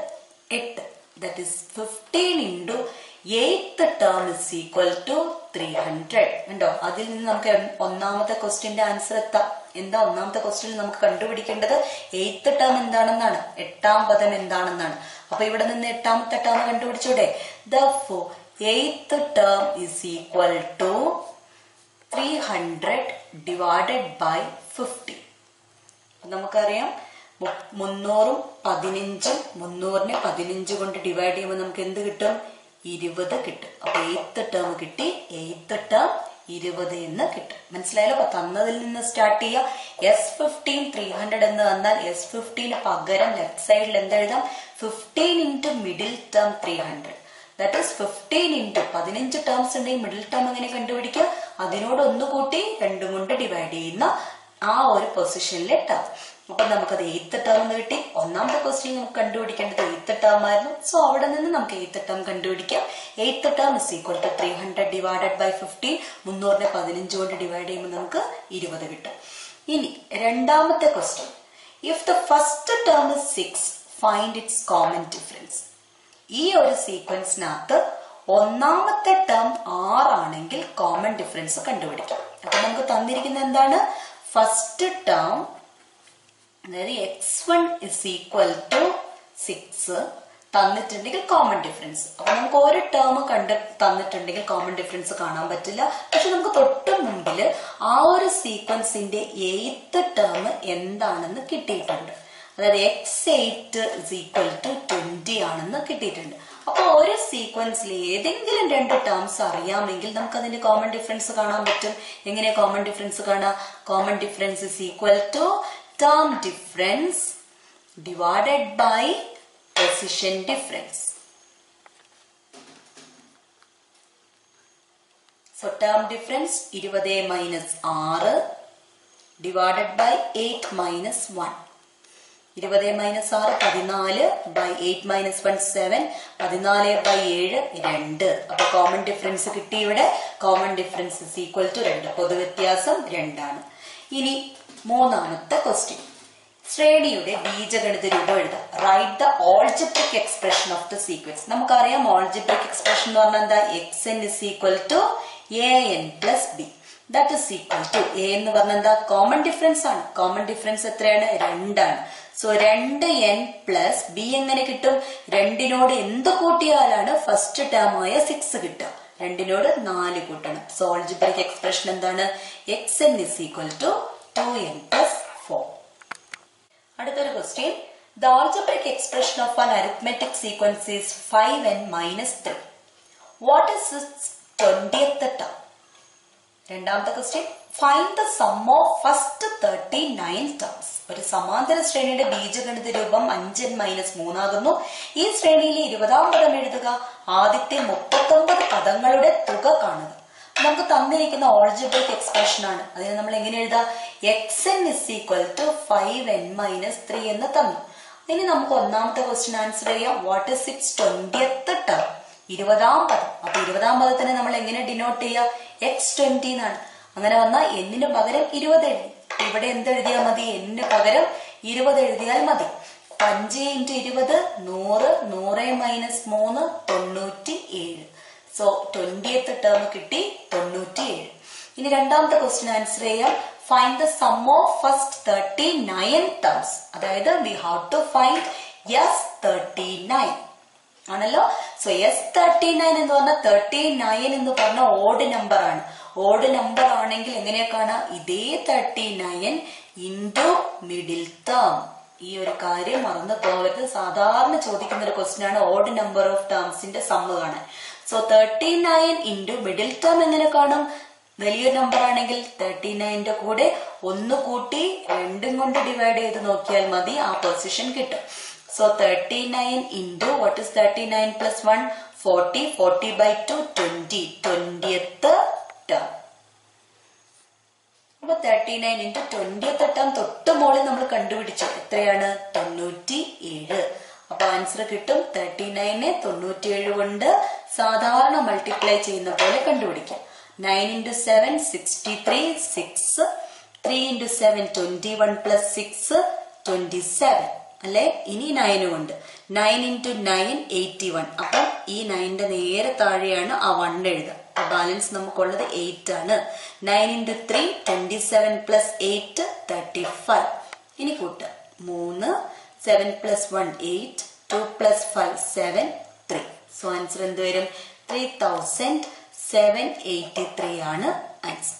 [SPEAKER 1] 8. That is 15 into 8th term is equal to 300. ഉണ്ടോ? അതിൽ നിന്ന് നമുക്ക് ഒന്നാമത്തെ ക്വസ്റ്റ്യന്റെ ആൻസർ എത്താം. എന്താ ഒന്നാമത്തെ ക്വസ്റ്റ്യനിൽ നമുക്ക് കണ്ടുപിടിക്കേണ്ടത്? 8th ടേം എന്താണെന്നാണ്, 8ാം പദം എന്താണെന്നാണ്. അപ്പൊ ഇവിടെ നിന്ന് 8ാമത്തെ term കണ്ടുപിടിച്ചൂടെ? Therefore 8th term is equal to 300 divided by 50. നമുക്കറിയാം 300ഉം 15ഉം 300നെ 15 കൊണ്ട് ഡിവൈഡ് ചെയ്യുമ്പോൾ നമുക്ക് എന്ത് കിട്ടും? 20 കിട്ടും. അപ്പൊ 8th ടേം കിട്ടി. 8th ടേം 20 എന്ന് കിട്ടും. മനസ്സിലായല്ലോ? അപ്പൊ തന്നതിൽ നിന്ന് സ്റ്റാർട്ട് ചെയ്യുക. S15 300 എന്ന് വന്നാൽ S15 പകരം ലെഫ്റ്റ് സൈഡിൽ എന്തെഴുതാം? 15 into middle term 300. That is 15 into 15 terms ഉണ്ടെങ്കിൽ മിഡിൽ ടേം എങ്ങനെ കണ്ടുപിടിക്കുക? അതിനോട് ഒന്ന് കൂട്ടി 2 കൊണ്ട് ഡിവൈഡ് ചെയ്യുന്ന ആ ഒരു പൊസിഷനിലെ ടേം. അപ്പൊ നമുക്കത് 8th ടേം എന്ന് കിട്ടി. ഒന്നാമത്തെ ക്വസ്റ്റ്യൻ നമുക്ക് കണ്ടുപിടിക്കേണ്ടത് 8th ടേം ആയിരുന്നു. സോ അവിടെ നിന്ന് നമുക്ക് 8th ടേം കണ്ടുപിടിക്കാം. 8th term is equal to 300 divided by 15. 300നെ 15 കൊണ്ട് ഡിവൈഡ് ചെയ്യുമ്പോൾ നമുക്ക് 20 കിട്ടും. ഇനി രണ്ടാമത്തെ question. If the first term is 6, find its common difference. ഈ ഒരു സീക്വൻസിനകത്ത് ഒന്നാമത്തെ ടേം 6 ആണെങ്കിൽ കോമൺ ഡിഫറൻസ് കണ്ടുപിടിക്കാം. അപ്പൊ നമുക്ക് തന്നിരിക്കുന്ന എന്താണ്? ഫസ്റ്റ് ടേം, അതായത് x1 is equal to 6 തന്നിട്ടുണ്ടെങ്കിൽ കോമൺ ഡിഫറൻസ്. അപ്പൊ നമുക്ക് ഒരു ടേം തന്നിട്ടുണ്ടെങ്കിൽ കോമൺ ഡിഫറൻസ് കാണാൻ പറ്റില്ല. പക്ഷെ നമുക്ക് തൊട്ട് മുമ്പില് ആ ഒരു സീക്വൻസിന്റെ 8th ടേം എന്താണെന്ന് കിട്ടിയിട്ടുണ്ട്. അതായത് x8 is equal to 20 ആണെന്ന് കിട്ടിയിട്ടുണ്ട്. അപ്പൊ ഒരു സീക്വൻസിൽ ഏതെങ്കിലും 2 ടേംസ് അറിയാമെങ്കിൽ നമുക്ക് അതിന്റെ കോമൺ ഡിഫറൻസ് കാണാൻ പറ്റും. എങ്ങനെ കോമൺ ഡിഫറൻസ് കാണാം? Common difference is equal to term difference divided by position difference. So term difference 20 minus 6 divided by 8 minus 1. 20 minus 6 14 by 8 minus 1 7. 14 by 7 2. അപ്പൊ കോമൺ ഡിഫറൻസ് കിട്ടി. ഇവിടെ common difference is equal to 2. പൊതുവ്യത്യാസം 2 ആണ്. ഇനി മൂന്നാമത്തെ question, ശ്രേണിയുടെ ബീജഗണിത രൂപം എഴുതാം. Write the algebraic expression of the sequence. നമുക്കറിയാം ഓൾജിബ്രിക് എക്സ്പ്രഷൻ എന്ന് പറഞ്ഞാൽ എന്താ? xn is equal to an plus b. That is equal to a എന്ന് പറഞ്ഞാൽ എന്താ? കോമൺ ഡിഫറൻസ് ആണ്. കോമൺ ഡിഫറൻസ് എത്രയാണ്? 2 ആണ്. സോ 2n പ്ലസ് b എങ്ങനെ കിട്ടും? 2നോട് എന്ത് കൂട്ടിയാലാണ് ഫസ്റ്റ് ടേം ആയ 6 കിട്ടുക? 2നോട് 4 കൂട്ടണം. സോ ഓൾജിബ്രിക് എക്സ്പ്രഷൻ എന്താണ്? xn is equal to 2n plus 4. അടുത്തൊരു question, the algebraic expression of an arithmetic sequence is 5n minus 3. What is its 20th term? രണ്ടാമത്തെ question, find the sum of first 39 terms. ഒരു സമാന്തര ശ്രേണിയുടെ ബീജഗണിത രൂപം 5n minus 3 ആകുന്നു. ഈ ശ്രേണിയിലെ 20ാം പദം എഴുതുക. ആദ്യത്തെ 39 പദങ്ങളുടെ തുക കാണുക. നമുക്ക് തന്നിരിക്കുന്ന ഓൾജിബ്രിക് എക്സ്പ്രഷൻ ആണ്. അതിന് നമ്മൾ എങ്ങനെ എഴുതാം? xn is equal to 5n minus 3 എന്ന് തന്നു. ഇനി നമുക്ക് ഒന്നാമത്തെ ക്വസ്റ്റ്യൻ ആൻസർ ചെയ്യാം. What is it's 20th term? 20ാം പദം. അപ്പൊ 20ാം പദത്തിനെ നമ്മൾ എങ്ങനെ ഡിനോട്ട് ചെയ്യാം? x20 എന്നാണ്. അങ്ങനെ വന്നാൽ എന്നിന് പകരം 20 എഴുതി. ഇവിടെ എന്തെഴുതിയാൽ മതി? എന്നിന് പകരം 20 എഴുതിയാൽ മതി. 5 × 20 100. 100 minus 3 97. സോ 20th ടേം കിട്ടി 97. ഇനി രണ്ടാമത്തെ ക്വസ്റ്റ്യൻ ആൻസർ ചെയ്യാം. Find the sum of first 39 terms. അതായത് we have to find S39 ആണല്ലോ. സോ S39 എന്ന് പറഞ്ഞാൽ 39 എന്ന് പറഞ്ഞ ഓഡ് നമ്പർ ആണ്. ഓഡ് നമ്പർ ആണെങ്കിൽ എങ്ങനെയാ കാണാം? ഇതേ 39 ഇൻറ്റു മിഡിൽ ടേം. ഈ ഒരു കാര്യം മറന്നു പോകരുത്. സാധാരണ ചോദിക്കുന്ന ഒരു ക്വസ്റ്റ്യൻ ആണ് ഓഡ് നമ്പർ ഓഫ് ടേംസിന്റെ സമ്മ് കാണാൻ. സോ 39 ഇൻറ്റു മിഡിൽ ടേം എങ്ങനെ കാണും? വലിയൊരു നമ്പർ ആണെങ്കിൽ 39ന്റെ കൂടെ 1 കൂട്ടി 2 കൊണ്ട് ഡിവൈഡ് ചെയ്ത് നോക്കിയാൽ മതി, ആ പൊസിഷൻ കിട്ടും. So 39 into what is 39 plus 1 40. 40 by 2 20. 20th term. അപ്പൊ 39 ഇൻറ്റു 20th ടേം തൊട്ട് മോളിൽ നമ്മൾ കണ്ടുപിടിച്ചു. എത്രയാണ്? 97. അപ്പൊ ആൻസർ കിട്ടും. 39നെ 97 കൊണ്ട് സാധാരണ മൾട്ടിപ്ലൈ ചെയ്യുന്ന പോലെ കണ്ടുപിടിക്കാം. 9 × 7 63. 6. 3 × 7 21 plus 6 27 അല്ലെ? ഇനി 9 കൊണ്ട് 9 × 9 81. അപ്പൊ ഈ 9ന്റെ നേരെ താഴെയാണ് ആ 1 എഴുതുക. അപ്പൊ ബാലൻസ് നമുക്കുള്ളത് 8 ആണ്. 9 × 3 27 plus 8 35. ഇനി കൂട്ടുക. 3. 7 plus 1 8. 2 plus 5 7 3. സോ ആൻസർ എന്ത് വരും? 3783 ആണ് ആൻസർ.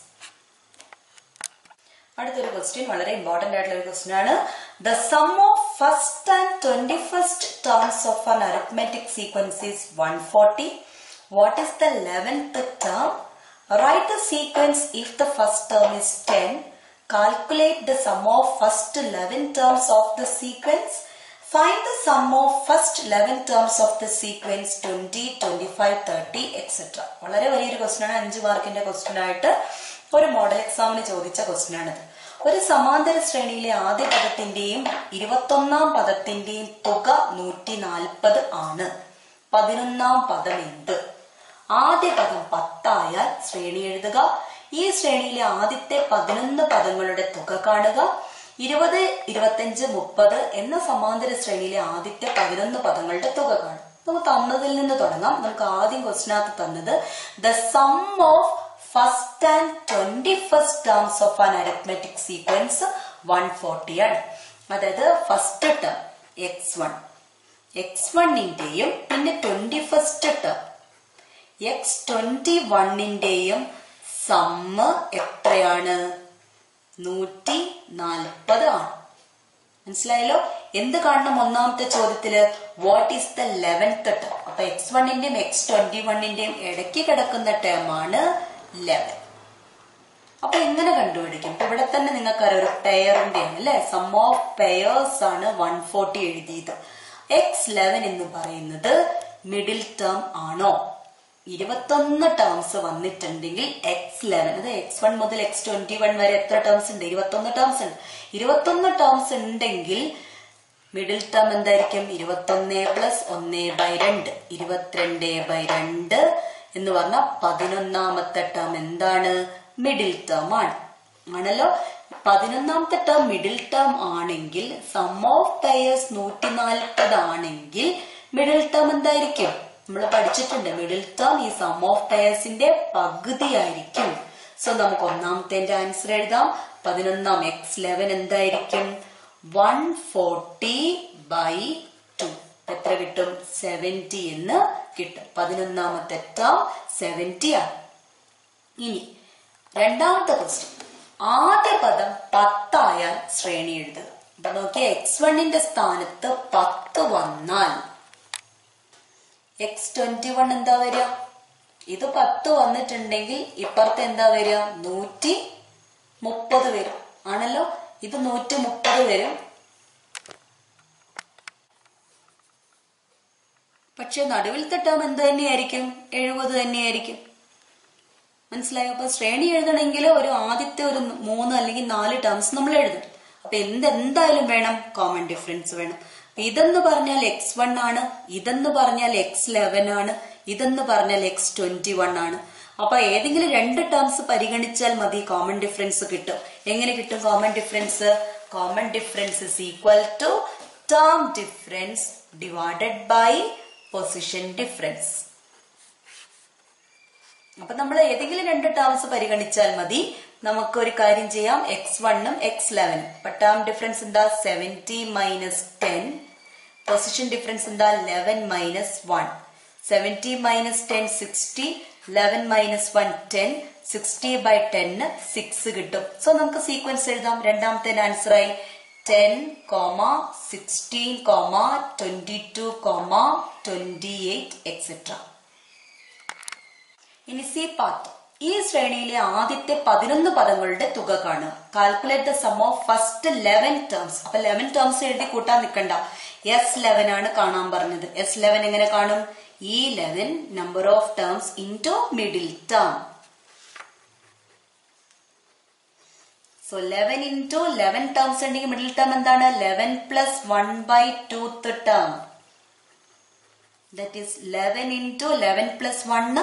[SPEAKER 1] അടുത്തൊരു ക്വസ്റ്റ്യൻ വളരെ ഇമ്പോർട്ടന്റ് ആയിട്ടുള്ള ഒരു ക്വസ്റ്റ്യൻ ആണ്. The sum of first and 21st terms of an arithmetic sequence is 140. What is the 11th term? Write the sequence if the first term is 10. Calculate the sum of first 11 terms of the sequence. Find the sum of first 11 terms of the sequence 20, 25, 30, etc. വളരെ വലിയൊരു question ആണ്. 5 മാർക്കിന്റെ question ആയിട്ട് ഒരു model എക്സാമിന് ചോദിച്ച question ആണിത്. ഒരു സമാന്തര ശ്രേണിയിലെ ആദ്യ പദത്തിന്റെയും 21ാം പദത്തിന്റെയും തുക 140 ആണ്. 11ാം പദം എന്ത്? ആദ്യ പദം 10 ആയാൽ ശ്രേണി എഴുതുക. ഈ ശ്രേണിയിലെ ആദ്യത്തെ 11 പദങ്ങളുടെ തുക കാണുക. 20, 25, 30 എന്ന സമാന്തര ശ്രേണിയിലെ ആദ്യത്തെ 11 പദങ്ങളുടെ തുക കാണും. നമുക്ക് തന്നതിൽ നിന്ന് തുടങ്ങാം. നമുക്ക് ആദ്യം ക്വസ്റ്റിനകത്ത് തന്നത് the sum of first and 21st terms of an arithmetic sequence 140 ആണ്. അതായത് ഫസ്റ്റ് ടേം x1 പിന്നെ 21st ടേം x21ന്റെയും സമ്മ് എത്രയാണ്? 140 ആണ്. മനസ്സിലായല്ലോ? എന്ത് കാണണം ഒന്നാമത്തെ ചോദ്യത്തില്? What is the 11th term? അപ്പൊ x1ന്റെയും x21ന്റെയും ഇടയ്ക്ക് കിടക്കുന്ന ടേം ആണ് 11. അപ്പൊ എങ്ങനെ കണ്ടുപിടിക്കും? ഇപ്പൊ ഇവിടെ തന്നെ നിങ്ങൾക്കറിയാം ഒരു പെയറിന്റെ ആണ് അല്ലെ, സം ഓഫ് പെയേഴ്സ് ആണ് 140 എഴുതിയത്. x11 എന്ന് പറയുന്നത് മിഡിൽ ടേം ആണോ? 21 ടേംസ് വന്നിട്ടുണ്ടെങ്കിൽ x11, അത് x1 മുതൽ x21 വരെ എത്ര ടേംസ് ഉണ്ട്? 21 ടേംസ് ഉണ്ട്. 21 ടേംസ് ഉണ്ടെങ്കിൽ മിഡിൽ ടേം എന്തായിരിക്കും? 21 പ്ലസ് 1/2, 22/2 എന്ന് പറഞ്ഞാൽ 11ാമത്തെ ടേം എന്താണ്? മിഡിൽ ടേം ആണ്. ആണല്ലോ? 11ാമത്തെ ടേം മിഡിൽ ടേം ആണെങ്കിൽ സം ഓഫ് പെയേഴ്സ് 140 ആണെങ്കിൽ മിഡിൽ ടേം എന്തായിരിക്കും? നമ്മൾ പഠിച്ചിട്ടുണ്ട്, മിഡിൽ ടേം ഈ സം ഓഫ് പെയേഴ്സിന്റെ പകുതി ആയിരിക്കും. സോ നമുക്ക് ഒന്നാമത്തെ ആൻസർ എഴുതാം. 11 x11 എന്തായിരിക്കും? 140/2. എത്ര കിട്ടും? 70 എന്ന് കിട്ടും. 11ാമത്തെ ടേം 70 ആണ്. ഇനി രണ്ടാമത്തെ ക്വസ്റ്റ്യൻ, ആദ്യ പദം 10 ആയാൽ ശ്രേണി എഴുതുക. അപ്പൊ നോക്കിയ x1ന്റെ സ്ഥാനത്ത് 10 വന്നാൽ x21 എന്താ വരിക? ഇത് 10 വന്നിട്ടുണ്ടെങ്കിൽ ഇപ്പുറത്തെ എന്താ വരിക? 130 വരും. ആണല്ലോ? ഇത് 130 വരും. പക്ഷെ നടുവിലത്തെ ടേം എന്ത് തന്നെയായിരിക്കും? 70 തന്നെയായിരിക്കും. മനസ്സിലായോ? അപ്പൊ ശ്രേണി എഴുതണമെങ്കിൽ ഒരു ആദ്യത്തെ ഒരു 3 അല്ലെങ്കിൽ 4 ടേംസ് നമ്മൾ എഴുതും. അപ്പൊ എന്തായാലും വേണം? കോമൺ ഡിഫറൻസ് വേണം. ഇതെന്ന് പറഞ്ഞാൽ x1 ആണ്, ഇതെന്ന് പറഞ്ഞാൽ x11 ആണ്, ഇതെന്ന് പറഞ്ഞാൽ x21 ആണ്. അപ്പൊ ഏതെങ്കിലും 2 ടേംസ് പരിഗണിച്ചാൽ മതി, കോമൺ ഡിഫറൻസ് കിട്ടും. എങ്ങനെ കിട്ടും common difference? Common difference is equal to term difference divided by position difference. അപ്പൊ നമ്മൾ ഏതെങ്കിലും 2 ടേംസ് പരിഗണിച്ചാൽ മതി. നമുക്ക് ഒരു കാര്യം ചെയ്യാം, x1ഉം x11. അപ്പൊ ടേം ഡിഫറൻസ് എന്താ? 70 മൈനസ് 10. പൊസിഷൻ ഡിഫറൻസ് എന്താ? 11 മൈനസ് 1. 70 മൈനസ് 10 60. 11 മൈനസ് 1 10. 60/10 6 കിട്ടും. സോ നമുക്ക് സീക്വൻസ് എഴുതാം. രണ്ടാമത്തെ ആൻസർ ആയി 10, 16, 22, 28 എക്സെട്ര. ഇനി സി പാർട്ട്. ഈ ശ്രേണിയിലെ ആദ്യത്തെ 11 പദങ്ങളുടെ തുക കാണുക. Calculate the sum of first 11 terms. അപ്പൊ 11 ടേംസ് എഴുതി കൂട്ടാൻ നിൽക്കണ്ട. S11 ആണ് കാണാൻ പറഞ്ഞത്. S11 എങ്ങനെ കാണും? ഈ 11 number of terms into middle term. So 11 into 11 terms ഉണ്ടെങ്കിൽ മിഡിൽ ടേം എന്താണ്? 11 plus 1/2th term. That is 11 into 11 plus 1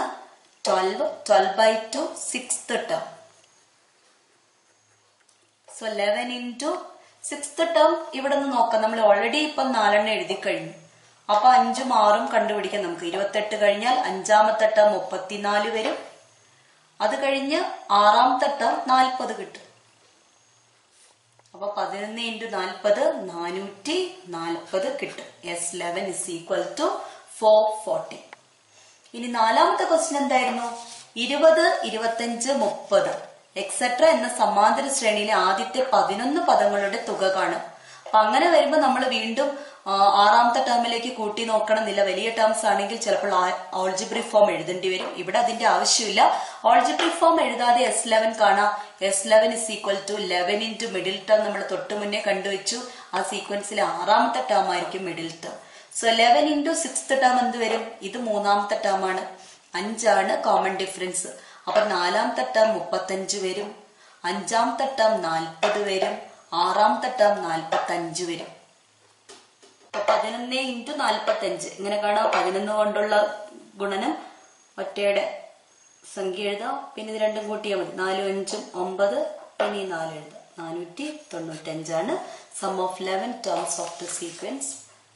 [SPEAKER 1] 12. 12/2 6th term. So 11 into 6th term ഇവിടെ നിന്ന് നോക്കാം. നമ്മൾ ഓൾറെഡി ഇപ്പം 4 എഴുതി കഴിഞ്ഞു. അപ്പൊ 5ഉം 6ഉം കണ്ടുപിടിക്കാം നമുക്ക്. 28 കഴിഞ്ഞാൽ 5ാമത്തെ ടേം 34 വരും. അത് കഴിഞ്ഞ് 6ാമത്തെ ടേം 40 കിട്ടും. അപ്പൊ 11 ഇൻടു 40 440 കിട്ടും. S11 is equal to 440. ഇനി 4ാമത്തെ ക്വസ്റ്റ്യൻ എന്തായിരുന്നു? 20, 25, 30 എക്സെട്ര എന്ന സമാന്തര ശ്രേണിയിലെ ആദ്യത്തെ 11 പദങ്ങളുടെ തുക കാണും. അപ്പൊ അങ്ങനെ വരുമ്പോൾ നമ്മൾ വീണ്ടും 6ാമത്തെ ടേമിലേക്ക് കൂട്ടി നോക്കണമെന്നില്ല. വലിയ ടേംസ് ആണെങ്കിൽ ചിലപ്പോൾ ഓൾജിബ്രിക് ഫോം എഴുതേണ്ടി വരും. ഇവിടെ അതിന്റെ ആവശ്യമില്ല. ഓൾജിബ്രിക് ഫോം എഴുതാതെ S11 കാണാം. S11 is equal to 11 into middle term നമ്മൾ തൊട്ട് മുന്നേ കണ്ടുവച്ചു. ആ സീക്വൻസിലെ 6ാമത്തെ ടേം ആയിരിക്കും middle term. So 11 into 6th term എന്ത് വരും? ഇത് 3ാമത്തെ ടേം ആണ്. 5 ആണ് കോമൺ ഡിഫറൻസ്. അപ്പൊ 4ാമത്തെ ടേം 35 വരും. 5ാമത്തെ ടേം 40 വരും. 6ാമത്തെ ടേം 45 വരും. അപ്പൊ 11 ഇൻടു 45 ഇങ്ങനെ കാണാം. 11 കൊണ്ടുള്ള ഗുണനം ഒറ്റയുടെ സംഖ്യ എഴുതാം. പിന്നെ ഇത് രണ്ടും കൂട്ടിയാൽ മതി. 4, 5, 9. പിന്നെ ഈ 4 എഴുതാം. 495 ആണ് sum of 11 terms of the sequence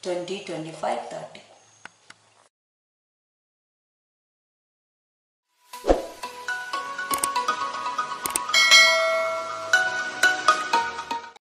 [SPEAKER 1] 20, 25, 30.